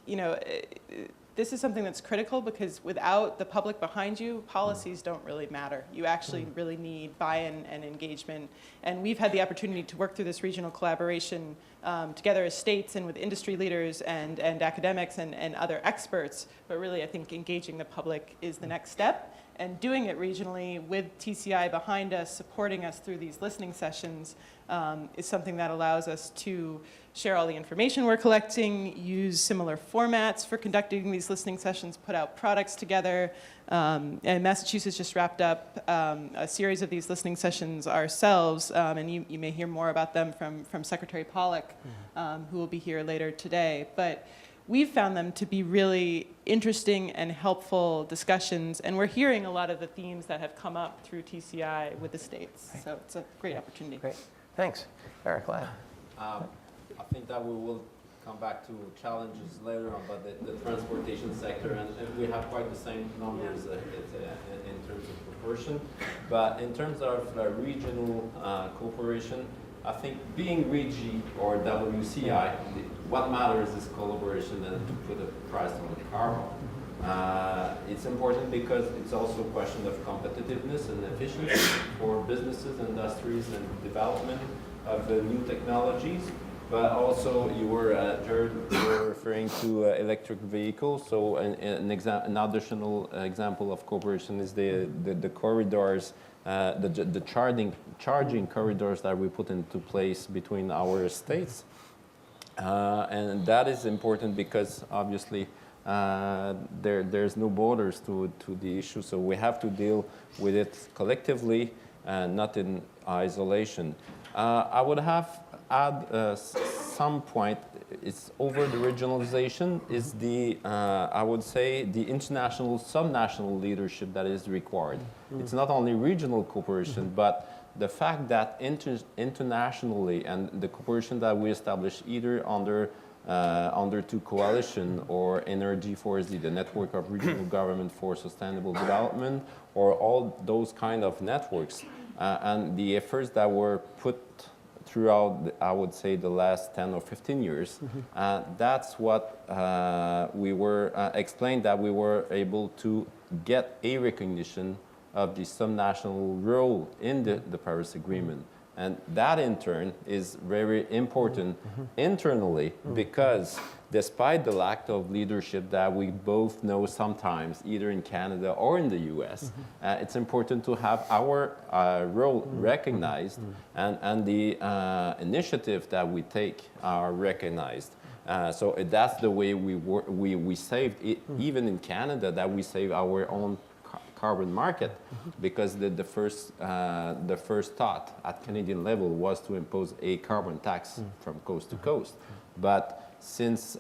[SPEAKER 3] this is something that's critical, because without the public behind you, policies don't really matter. You actually really need buy-in and engagement. And we've had the opportunity to work through this regional collaboration together as states and with industry leaders and academics and other experts. But really, I think engaging the public is the next step. And doing it regionally with TCI behind us, supporting us through these listening sessions, is something that allows us to share all the information we're collecting, use similar formats for conducting these listening sessions, put out products together. And Massachusetts just wrapped up a series of these listening sessions ourselves, and you may hear more about them from Secretary Pollack, who will be here later today. But we've found them to be really interesting and helpful discussions, and we're hearing a lot of the themes that have come up through TCI with the states. Right. So it's a great opportunity.
[SPEAKER 2] Great. Thanks. Eric, glad.
[SPEAKER 7] I think that we will come back to challenges later on, but the transportation sector, and we have quite the same numbers in terms of proportion. But in terms of regional cooperation, I think being RGGI or WCI, what matters is collaboration and to put a price on the carbon. It's important because it's also a question of competitiveness and efficiency for businesses, industries, and development of new technologies. But also, you were referring to electric vehicles. So an additional example of cooperation is the corridors, the charging corridors that we put into place between our states. And that is important because obviously there's no borders to the issue. So we have to deal with it collectively and not in isolation. I would have add some point. It's over the regionalization is the I would say the international subnational leadership that is required. It's not only regional cooperation, but the fact that internationally and the cooperation that we establish either under two coalition or NRG4SD, the Network of Regional Government for Sustainable Development, or all those kind of networks, and the efforts that were put throughout, I would say, the last 10 or 15 years. That's what we were explained, that we were able to get a recognition of the subnational role in the Paris Agreement. And that, in turn, is very important internally, because despite the lack of leadership that we both know sometimes, either in Canada or in the US, it's important to have our role recognized, and the initiative that we take are recognized. That's the way we saved it, even in Canada, that we save our own carbon market, because the first thought at Canadian level was to impose a carbon tax from coast to coast. But since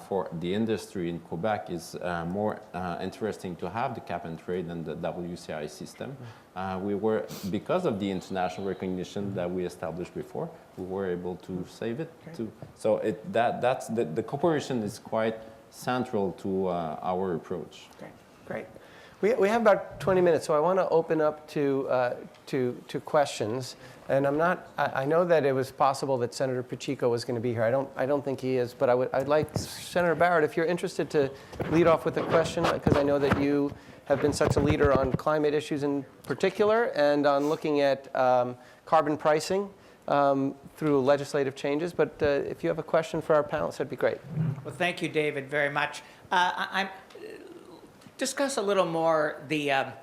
[SPEAKER 7] for the industry in Quebec is more interesting to have the cap and trade than the WCI system, because of the international recognition that we established before, we were able to save it too. So that's the cooperation is quite central to our approach.
[SPEAKER 2] Great. We have about 20 minutes, so I want to open up to questions. And I know that it was possible that Senator Pacheco was going to be here. I don't think he is, but I'd like Senator Barrett, if you're interested, to lead off with a question, because I know that you have been such a leader on climate issues in particular and on looking at carbon pricing through legislative changes. But if you have a question for our panelists, that'd be great.
[SPEAKER 8] Well, thank you, David, very much. Discuss a little more the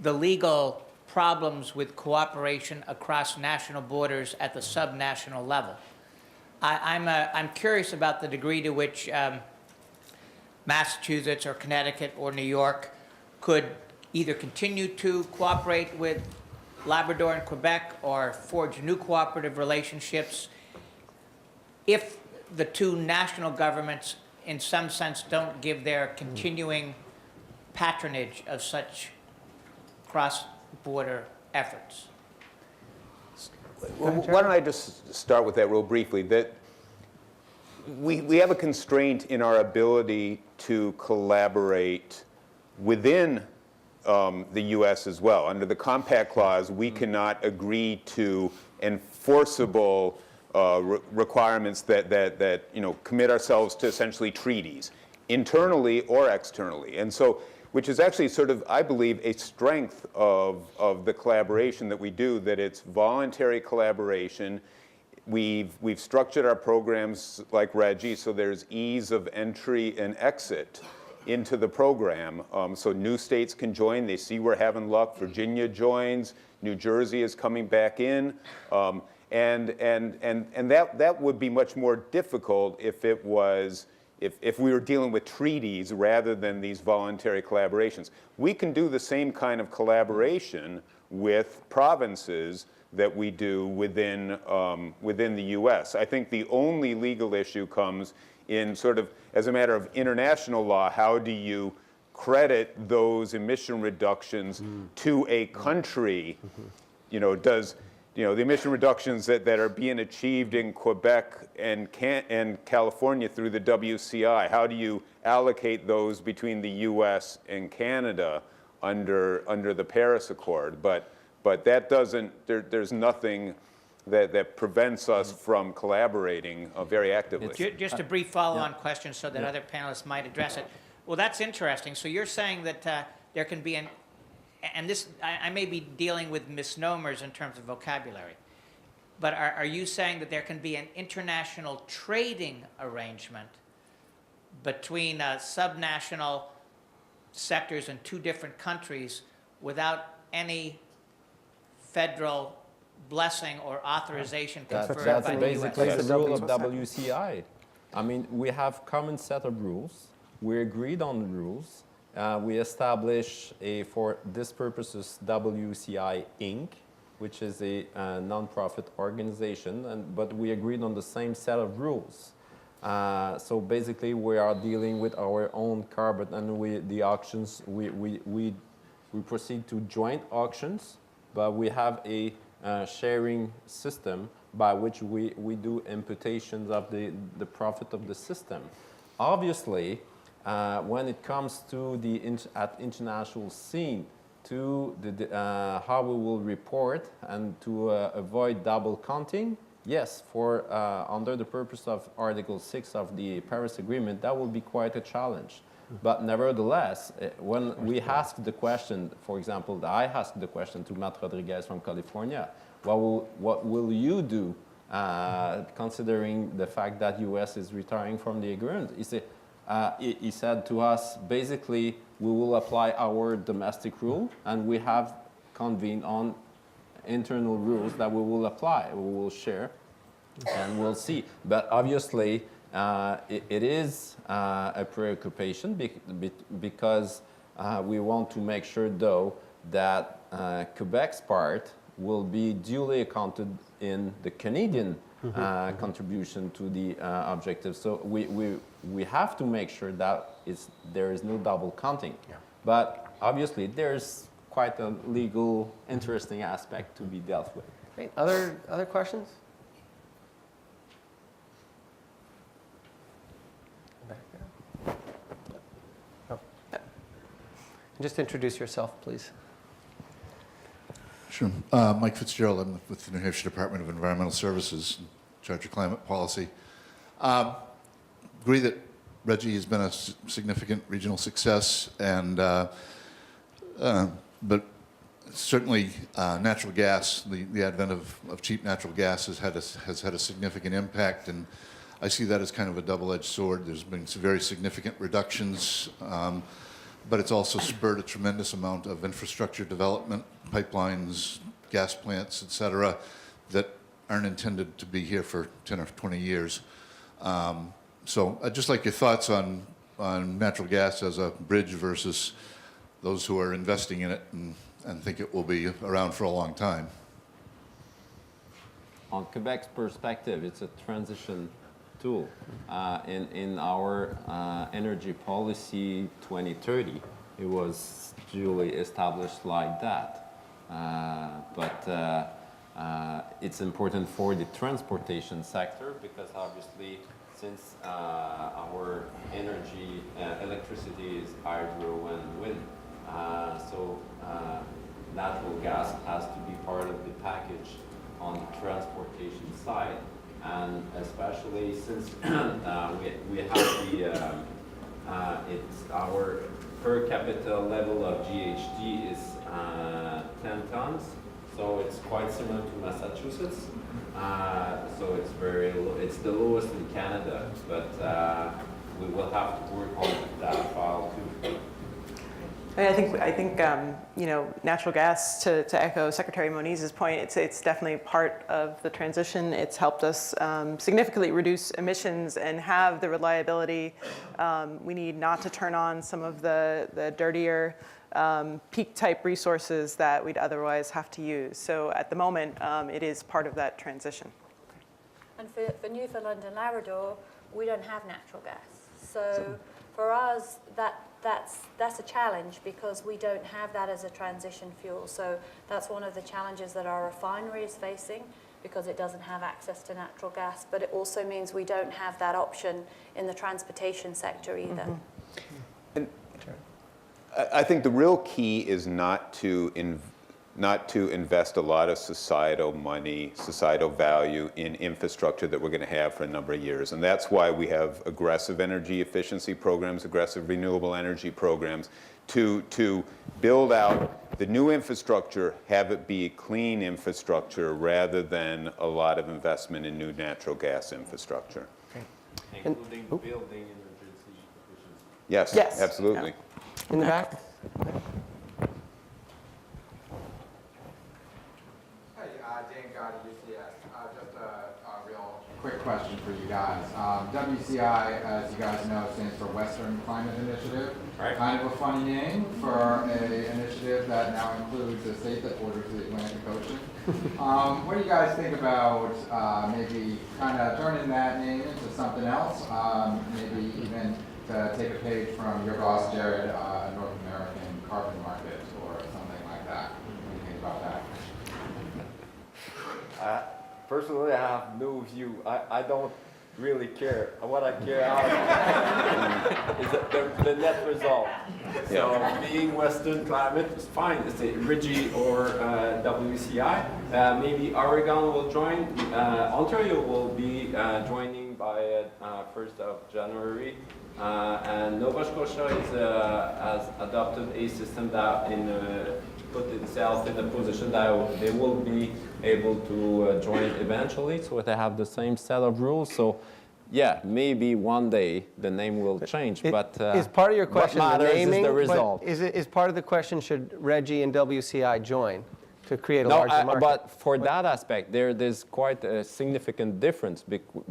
[SPEAKER 8] legal problems with cooperation across national borders at the subnational level. I'm curious about the degree to which Massachusetts or Connecticut or New York could either continue to cooperate with Labrador and Quebec or forge new cooperative relationships if the two national governments, in some sense, don't give their continuing patronage of such cross-border efforts.
[SPEAKER 6] Well, why don't I just start with that real briefly, that we have a constraint in our ability to collaborate within the U.S. as well. Under the Compact Clause, we cannot agree to enforceable requirements that commit ourselves to essentially treaties, internally or externally. And so, which is actually sort of, I believe, a strength of the collaboration that we do, that it's voluntary collaboration. We've structured our programs like RGGI so there's ease of entry and exit into the program. So new states can join. They see we're having luck. Virginia joins. New Jersey is coming back in. And that would be much more difficult if it was if we were dealing with treaties rather than these voluntary collaborations. We can do the same kind of collaboration with provinces that we do within the U.S. I think the only legal issue comes in sort of, as a matter of international law, how do you credit those emission reductions to a country? The emission reductions that are being achieved in Quebec and California through the WCI, how do you allocate those between the U.S. and Canada under the Paris Accord? But that doesn't, there's nothing that prevents us from collaborating very actively.
[SPEAKER 8] Just a brief follow-on question so that other panelists might address it. Well, that's interesting. So you're saying that there can be and this, I may be dealing with misnomers in terms of vocabulary, but are you saying that there can be an international trading arrangement between subnational sectors in two different countries without any federal blessing or authorization conferred
[SPEAKER 7] That's
[SPEAKER 8] by the
[SPEAKER 7] basically
[SPEAKER 8] U.S.?
[SPEAKER 7] the rule of WCI. I mean, we have common set of rules. We agreed on the rules. We established for this purposes WCI Inc., which is a non-profit organization, but we agreed on the same set of rules. So basically, we are dealing with our own carbon, and the auctions, we proceed to joint auctions, but we have a sharing system by which we do imputations of the profit of the system. Obviously, when it comes to at international scene, to how we will report and to avoid double counting, yes, for under the purpose of Article 6 of the Paris Agreement, that will be quite a challenge. But nevertheless, when we ask the question, for example, I asked the question to Matt Rodriguez from California, what will you do considering the fact that U.S. is retiring from the agreement? He said to us, basically, we will apply our domestic rule, and we have convened on internal rules that we will apply, we will share, and we'll see. But obviously, it is a preoccupation because we want to make sure, though, that Quebec's part will be duly accounted in the Canadian contribution to the objective. So we have to make sure that there is no double counting. Yeah. But obviously, there's quite a legal, interesting aspect to be dealt with.
[SPEAKER 2] Great. Other questions? Back there. Oh. Just introduce yourself, please.
[SPEAKER 9] Sure. Mike Fitzgerald. I'm with the New Hampshire Department of Environmental Services, in charge of climate policy. Agree that Reggie has been a significant regional success, and but certainly natural gas, the advent of cheap natural gas has had a significant impact, and I see that as kind of a double-edged sword. There's been some very significant reductions, but it's also spurred a tremendous amount of infrastructure development, pipelines, gas plants, et cetera, that aren't intended to be here for 10 or 20 years. So I'd just like your thoughts on natural gas as a bridge versus those who are investing in it and think it will be around for a long time.
[SPEAKER 7] On Quebec's perspective, it's a transition tool. In our energy policy 2030, it was duly established like that. But it's important for the transportation sector because obviously since our energy, electricity is hydro and wind, so natural gas has to be part of the package on the transportation side, and especially since we have the it's our per capita level of GHG is 10 tons, so it's quite similar to Massachusetts. So it's it's the lowest in Canada, but we will have to work on that file too.
[SPEAKER 3] I think you know, natural gas, to echo Secretary Moniz's point, it's definitely part of the transition. It's helped us significantly reduce emissions and have the reliability we need not to turn on some of the dirtier peak type resources that we'd otherwise have to use. So at the moment, it is part of that transition.
[SPEAKER 5] And for Newfoundland and Labrador, we don't have natural gas. So for us, that's a challenge because we don't have that as a transition fuel. So that's one of the challenges that our refinery is facing because it doesn't have access to natural gas. But it also means we don't have that option in the transportation sector either.
[SPEAKER 6] Mm-hmm. And I think the real key is not to invest a lot of societal money, societal value in infrastructure that we're going to have for a number of years. And that's why we have aggressive energy efficiency programs, aggressive renewable energy programs, to build out the new infrastructure, have it be clean infrastructure rather than a lot of investment in new natural gas infrastructure.
[SPEAKER 2] Okay.
[SPEAKER 7] Including building emergency efficiency.
[SPEAKER 6] Yes, absolutely.
[SPEAKER 3] Yeah.
[SPEAKER 2] In the back?
[SPEAKER 10] Just a real quick question for you guys. WCI, as you guys know, stands for Western Climate Initiative.
[SPEAKER 7] Right.
[SPEAKER 10] Kind of a funny name for an initiative that now includes a state that borders the Atlantic Ocean. What do you guys think about maybe kind of turning that name into something else? Maybe even to take a page from your boss, Jared, North American carbon market or something like that. What do you think about that?
[SPEAKER 7] Personally, I have no view. I don't really care. What I care about is the net result. So being Western climate is fine. It's a RIGI or WCI. Maybe Oregon will join. Ontario will be joining by 1st of January. And Nova Scotia has adopted a system that put itself in a position that they will be able to join eventually, so they have the same set of rules. So, yeah, maybe one day the name will change, but
[SPEAKER 2] is part of your question
[SPEAKER 7] what
[SPEAKER 2] the
[SPEAKER 7] matters
[SPEAKER 2] naming?
[SPEAKER 7] is the result.
[SPEAKER 2] Is part of the question should Reggie and WCI join? to create a
[SPEAKER 7] No,
[SPEAKER 2] larger market.
[SPEAKER 7] but for that aspect, there's quite a significant difference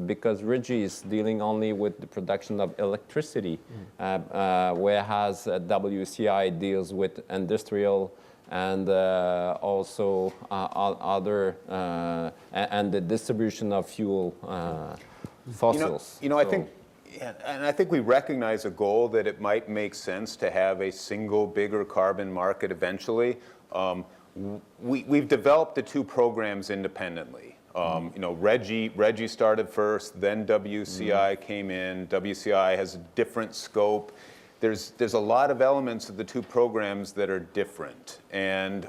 [SPEAKER 7] because RIGI is dealing only with the production of electricity, whereas WCI deals with industrial and also other, and the distribution of fuel fossils.
[SPEAKER 6] I think, and I think we recognize a goal that it might make sense to have a single bigger carbon market eventually. We've developed the two programs independently. REGI started first, then WCI came in. WCI has a different scope. There's a lot of elements of the two programs that are different, and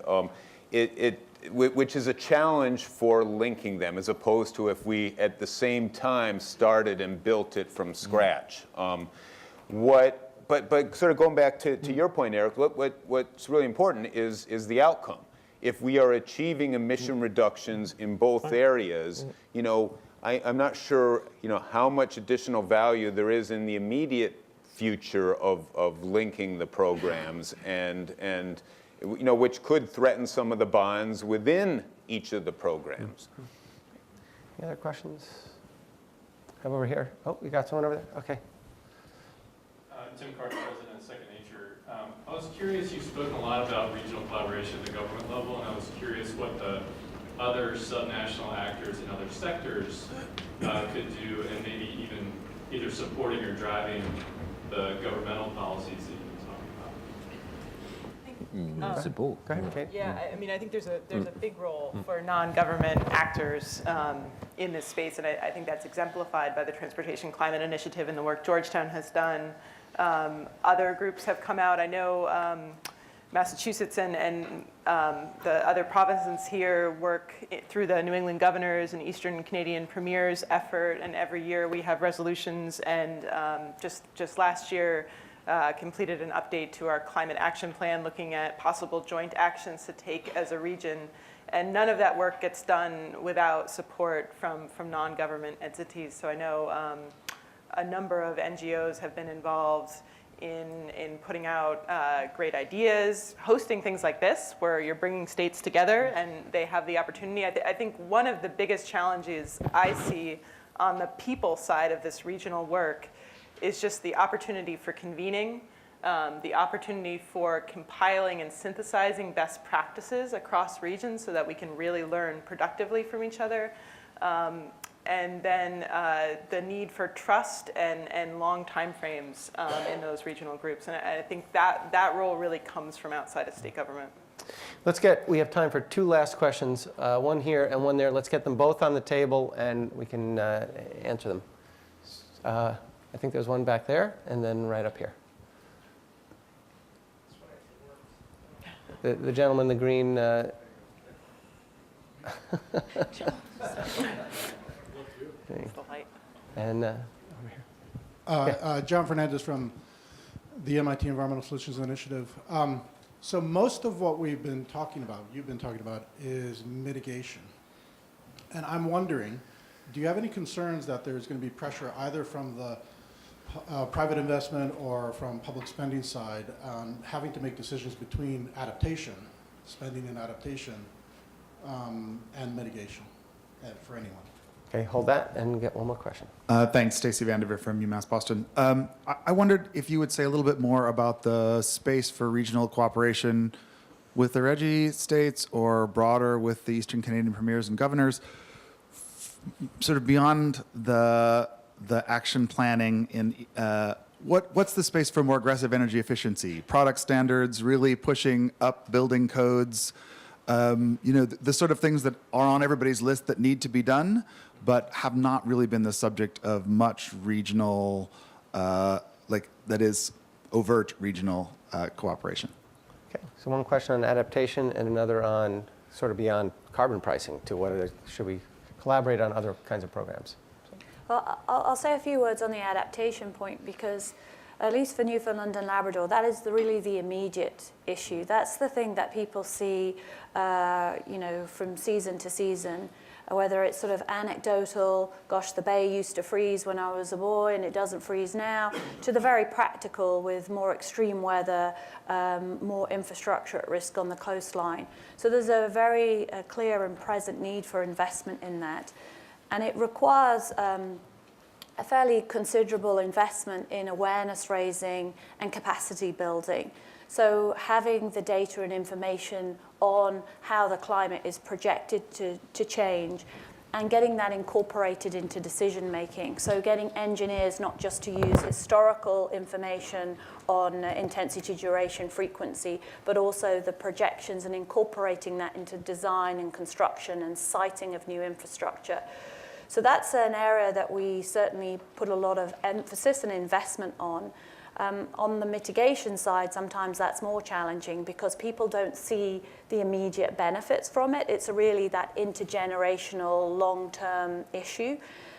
[SPEAKER 6] which is a challenge for linking them, as opposed to if we at the same time started and built it from scratch. But sort of going back to your point, Eric, what's really important is the outcome. If we are achieving emission reductions in both areas, I'm not sure how much additional value there is in the immediate future of linking the programs, and which could threaten some of the bonds within each of the programs.
[SPEAKER 2] Any other questions? Come over here. Oh, we got someone over there. Okay.
[SPEAKER 11] Tim Carter, President of Second Nature. I was curious, you've spoken a lot about regional collaboration at the government level, and I was curious what the other subnational actors in other sectors could do, and maybe even either supporting or driving the governmental policies that you've been talking about.
[SPEAKER 7] Municipal.
[SPEAKER 2] Go ahead, Kate.
[SPEAKER 3] Yeah, I mean, I think there's a big role for non-government actors in this space, and I think that's exemplified by the Transportation Climate Initiative and the work Georgetown has done. Other groups have come out. I know Massachusetts and the other provinces here work through the New England Governors and Eastern Canadian Premiers effort, and every year we have resolutions, and just last year completed an update to our climate action plan looking at possible joint actions to take as a region. And none of that work gets done without support from non-government entities. So I know a number of NGOs have been involved in putting out great ideas, hosting things like this, where you're bringing states together and they have the opportunity. I think one of the biggest challenges I see on the people side of this regional work is just the opportunity for convening, the opportunity for compiling and synthesizing best practices across regions so that we can really learn productively from each other. And then the need for trust and long time frames in those regional groups. And I think that role really comes from outside of state government.
[SPEAKER 2] We have time for two last questions, one here and one there. Let's get them both on the table and we can answer them. I think there's one back there and then right up here. The gentleman in the green. And over here.
[SPEAKER 12] John Fernandez from the MIT Environmental Solutions Initiative. So most of what you've been talking about, is mitigation. And I'm wondering, do you have any concerns that there's going to be pressure either from the private investment or from public spending side on having to make decisions between adaptation, spending and adaptation, and mitigation for anyone?
[SPEAKER 2] Okay, hold that and get one more question.
[SPEAKER 13] Thanks, Stacy Vandiver from UMass Boston. I wondered if you would say a little bit more about the space for regional cooperation with the REGI states or broader with the Eastern Canadian Premiers and Governors, sort of beyond the action planning in what's the space for more aggressive energy efficiency, product standards, really pushing up building codes, the sort of things that are on everybody's list that need to be done, but have not really been the subject of much regional, that is overt regional cooperation.
[SPEAKER 2] Okay, so one question on adaptation and another on sort of beyond carbon pricing to whether should we collaborate on other kinds of programs.
[SPEAKER 5] Well, I'll say a few words on the adaptation point because, at least for Newfoundland and Labrador, that is really the immediate issue. That's the thing that people see, from season to season. whether it's sort of anecdotal, gosh, the bay used to freeze when I was a boy and it doesn't freeze now, to the very practical with more extreme weather, more infrastructure at risk on the coastline. So there's a very clear and present need for investment in that. And it requires a fairly considerable investment in awareness raising and capacity building. So having the data and information on how the climate is projected to change and getting that incorporated into decision making. So getting engineers not just to use historical information on intensity, duration, frequency, but also the projections and incorporating that into design and construction and siting of new infrastructure. So that's an area that we certainly put a lot of emphasis and investment on. On the mitigation side, sometimes that's more challenging because people don't see the immediate benefits from it. It's really that intergenerational, long-term issue.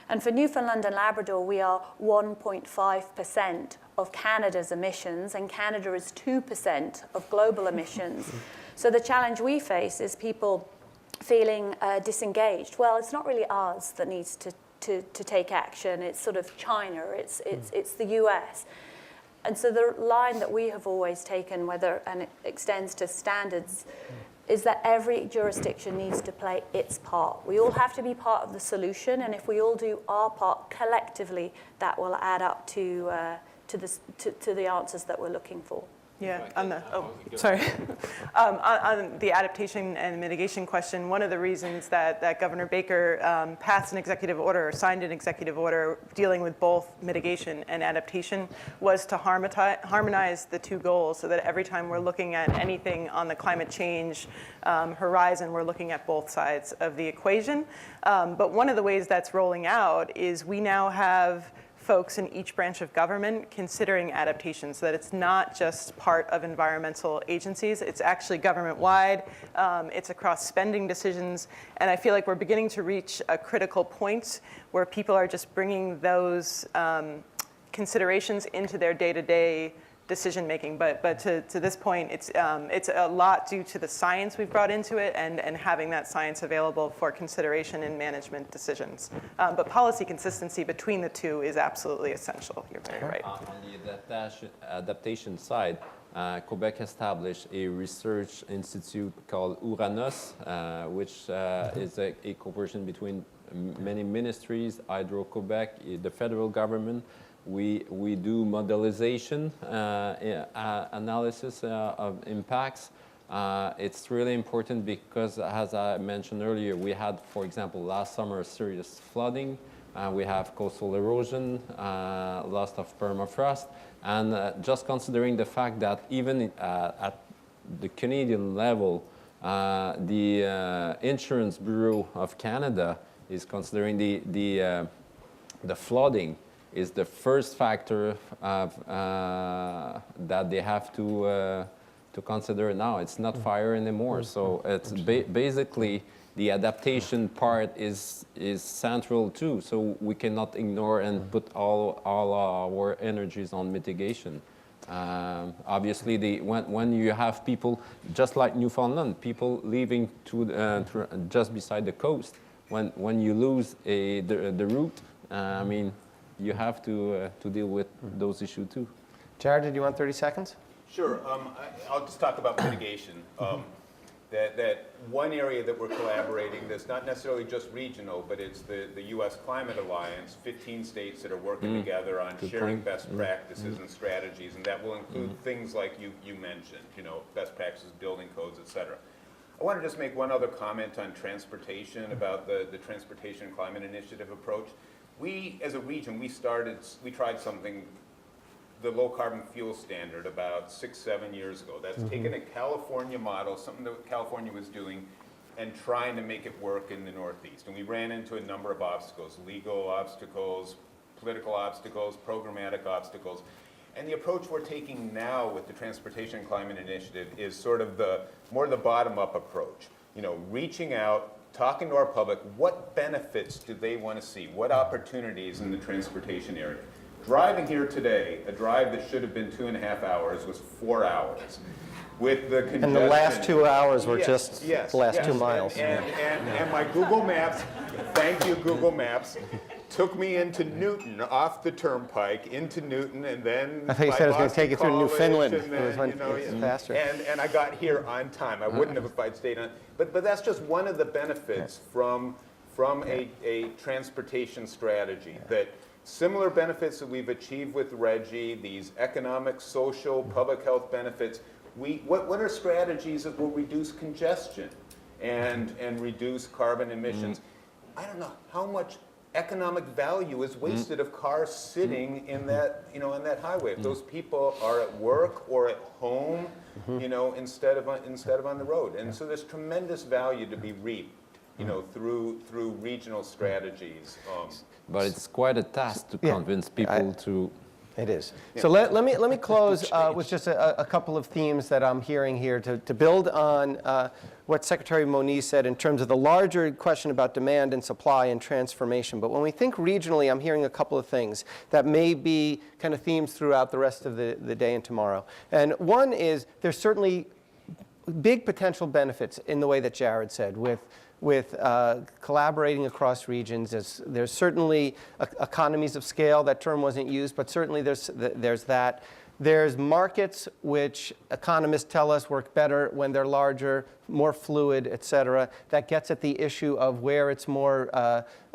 [SPEAKER 5] And for Newfoundland and Labrador, we are 1.5% of Canada's emissions, and Canada is 2% of global emissions. So the challenge we face is people feeling disengaged. Well, it's not really us that needs to take action. It's sort of China. It's the US. And so the line that we have always taken, and it extends to standards, is that every jurisdiction needs to play its part. We all have to be part of the solution, and if we all do our part collectively, that will add up to the answers that we're looking for.
[SPEAKER 3] Yeah, on the adaptation and mitigation question, one of the reasons that Governor Baker passed an executive order or signed an executive order dealing with both mitigation and adaptation was to harmonize the two goals so that every time we're looking at anything on the climate change horizon, we're looking at both sides of the equation. But one of the ways that's rolling out is we now have folks in each branch of government considering adaptation so that it's not just part of environmental agencies, it's actually government-wide, it's across spending decisions, and I feel like we're beginning to reach a critical point where people are just bringing those considerations into their day-to-day decision making, but to this point, it's a lot due to the science we've brought into it and having that science available for consideration in management decisions. But policy consistency between the two is absolutely essential. You're very right.
[SPEAKER 7] On the adaptation side, Quebec established a research institute called Uranus, which is a cooperation between many ministries, Hydro-Quebec, the federal government. We do modelization, analysis of impacts. It's really important because, as I mentioned earlier, we had, for example, last summer serious flooding. We have coastal erosion, loss of permafrost, and just considering the fact that even at the Canadian level, the Insurance Bureau of Canada is considering the flooding is the first factor of, that they have to consider now. It's not fire anymore. So it's basically the adaptation part is central too. So we cannot ignore and put all our energies on mitigation. Obviously, when you have people, just like Newfoundland, people leaving just beside the coast, when you lose the route, I mean, you have to deal with those issues too.
[SPEAKER 2] Jared, did you want 30 seconds?
[SPEAKER 6] Sure. I'll just talk about mitigation. That one area that we're collaborating that's not necessarily just regional, but it's the U.S. Climate Alliance, 15 states that are working together on sharing best practices and strategies, and that will include things like you mentioned, best practices, building codes, et cetera. I want to just make one other comment on transportation, about the Transportation Climate Initiative approach. We, as a region, we tried something, the low carbon fuel standard, about 6-7 years ago. That's taken a California model, something that California was doing, and trying to make it work in the Northeast. And we ran into a number of obstacles, legal obstacles, political obstacles, programmatic obstacles. And the approach we're taking now with the Transportation and Climate Initiative is sort of more the bottom-up approach. Reaching out, talking to our public, what benefits do they want to see? What opportunities in the transportation area? Driving here today, a drive that should have been 2.5 hours was 4 hours. with the congestion.
[SPEAKER 2] And the last 2 hours were
[SPEAKER 6] Yes,
[SPEAKER 2] just
[SPEAKER 6] yes,
[SPEAKER 2] the last
[SPEAKER 6] yes.
[SPEAKER 2] 2 miles.
[SPEAKER 6] And my Google Maps, thank you, Google Maps, took me into Newton, off the turnpike, into Newton, and then
[SPEAKER 2] I thought you
[SPEAKER 6] by
[SPEAKER 2] said it was going to
[SPEAKER 6] Boston
[SPEAKER 2] take you through
[SPEAKER 6] College,
[SPEAKER 2] Newfoundland.
[SPEAKER 6] and
[SPEAKER 2] It
[SPEAKER 6] then,
[SPEAKER 2] was when
[SPEAKER 6] you know,
[SPEAKER 2] it's faster.
[SPEAKER 6] and I got here on time. I wouldn't have if I'd stayed on. But that's just one of the benefits from a transportation strategy, that similar benefits that we've achieved with RGGI, these economic, social, public health benefits, what are strategies that will reduce congestion and reduce carbon emissions? I don't know how much economic value is wasted of cars sitting in that, in that highway. If those people are at work or at home, instead of on the road. And so there's tremendous value to be reaped, through regional strategies.
[SPEAKER 7] But it's quite a task to convince people to.
[SPEAKER 2] It is. So let me close with just a couple of themes that I'm hearing here to build on what Secretary Moniz said in terms of the larger question about demand and supply and transformation. But when we think regionally, I'm hearing a couple of things that may be kind of themes throughout the rest of the day and tomorrow. And one is there's certainly big potential benefits in the way that Jared said with collaborating across regions. There's certainly economies of scale. That term wasn't used, but certainly there's that. There's markets which economists tell us work better when they're larger, more fluid, et cetera. That gets at the issue of where it's more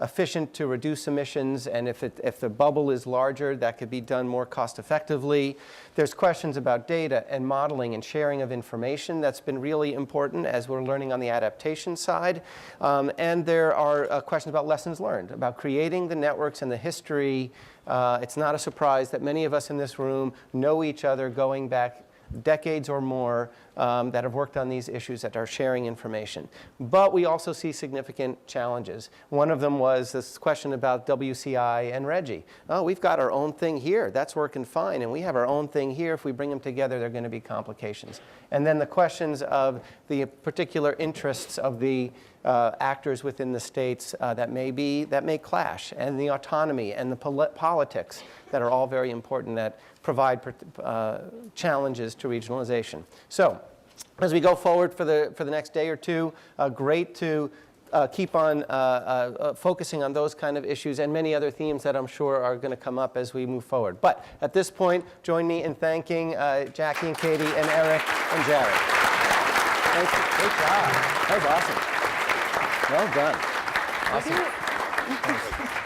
[SPEAKER 2] efficient to reduce emissions, and if the bubble is larger, that could be done more cost effectively. There's questions about data and modeling and sharing of information. That's been really important as we're learning on the adaptation side. And there are questions about lessons learned, about creating the networks and the history. It's not a surprise that many of us in this room know each other going back decades or more that have worked on these issues, that are sharing information. But we also see significant challenges. One of them was this question about WCI and RGGI. Oh, we've got our own thing here. That's working fine. And we have our own thing here. If we bring them together, there are going to be complications. And then the questions of the particular interests of the actors within the states that may clash, and the autonomy and the politics that are all very important, that provide challenges to regionalization. So as we go forward for the next day or two, great to keep on focusing on those kind of issues and many other themes that I'm sure are going to come up as we move forward. But at this point, join me in thanking Jackie and Katie and Eric and Jared. Thank you. Great job. That was awesome. Well done. Awesome.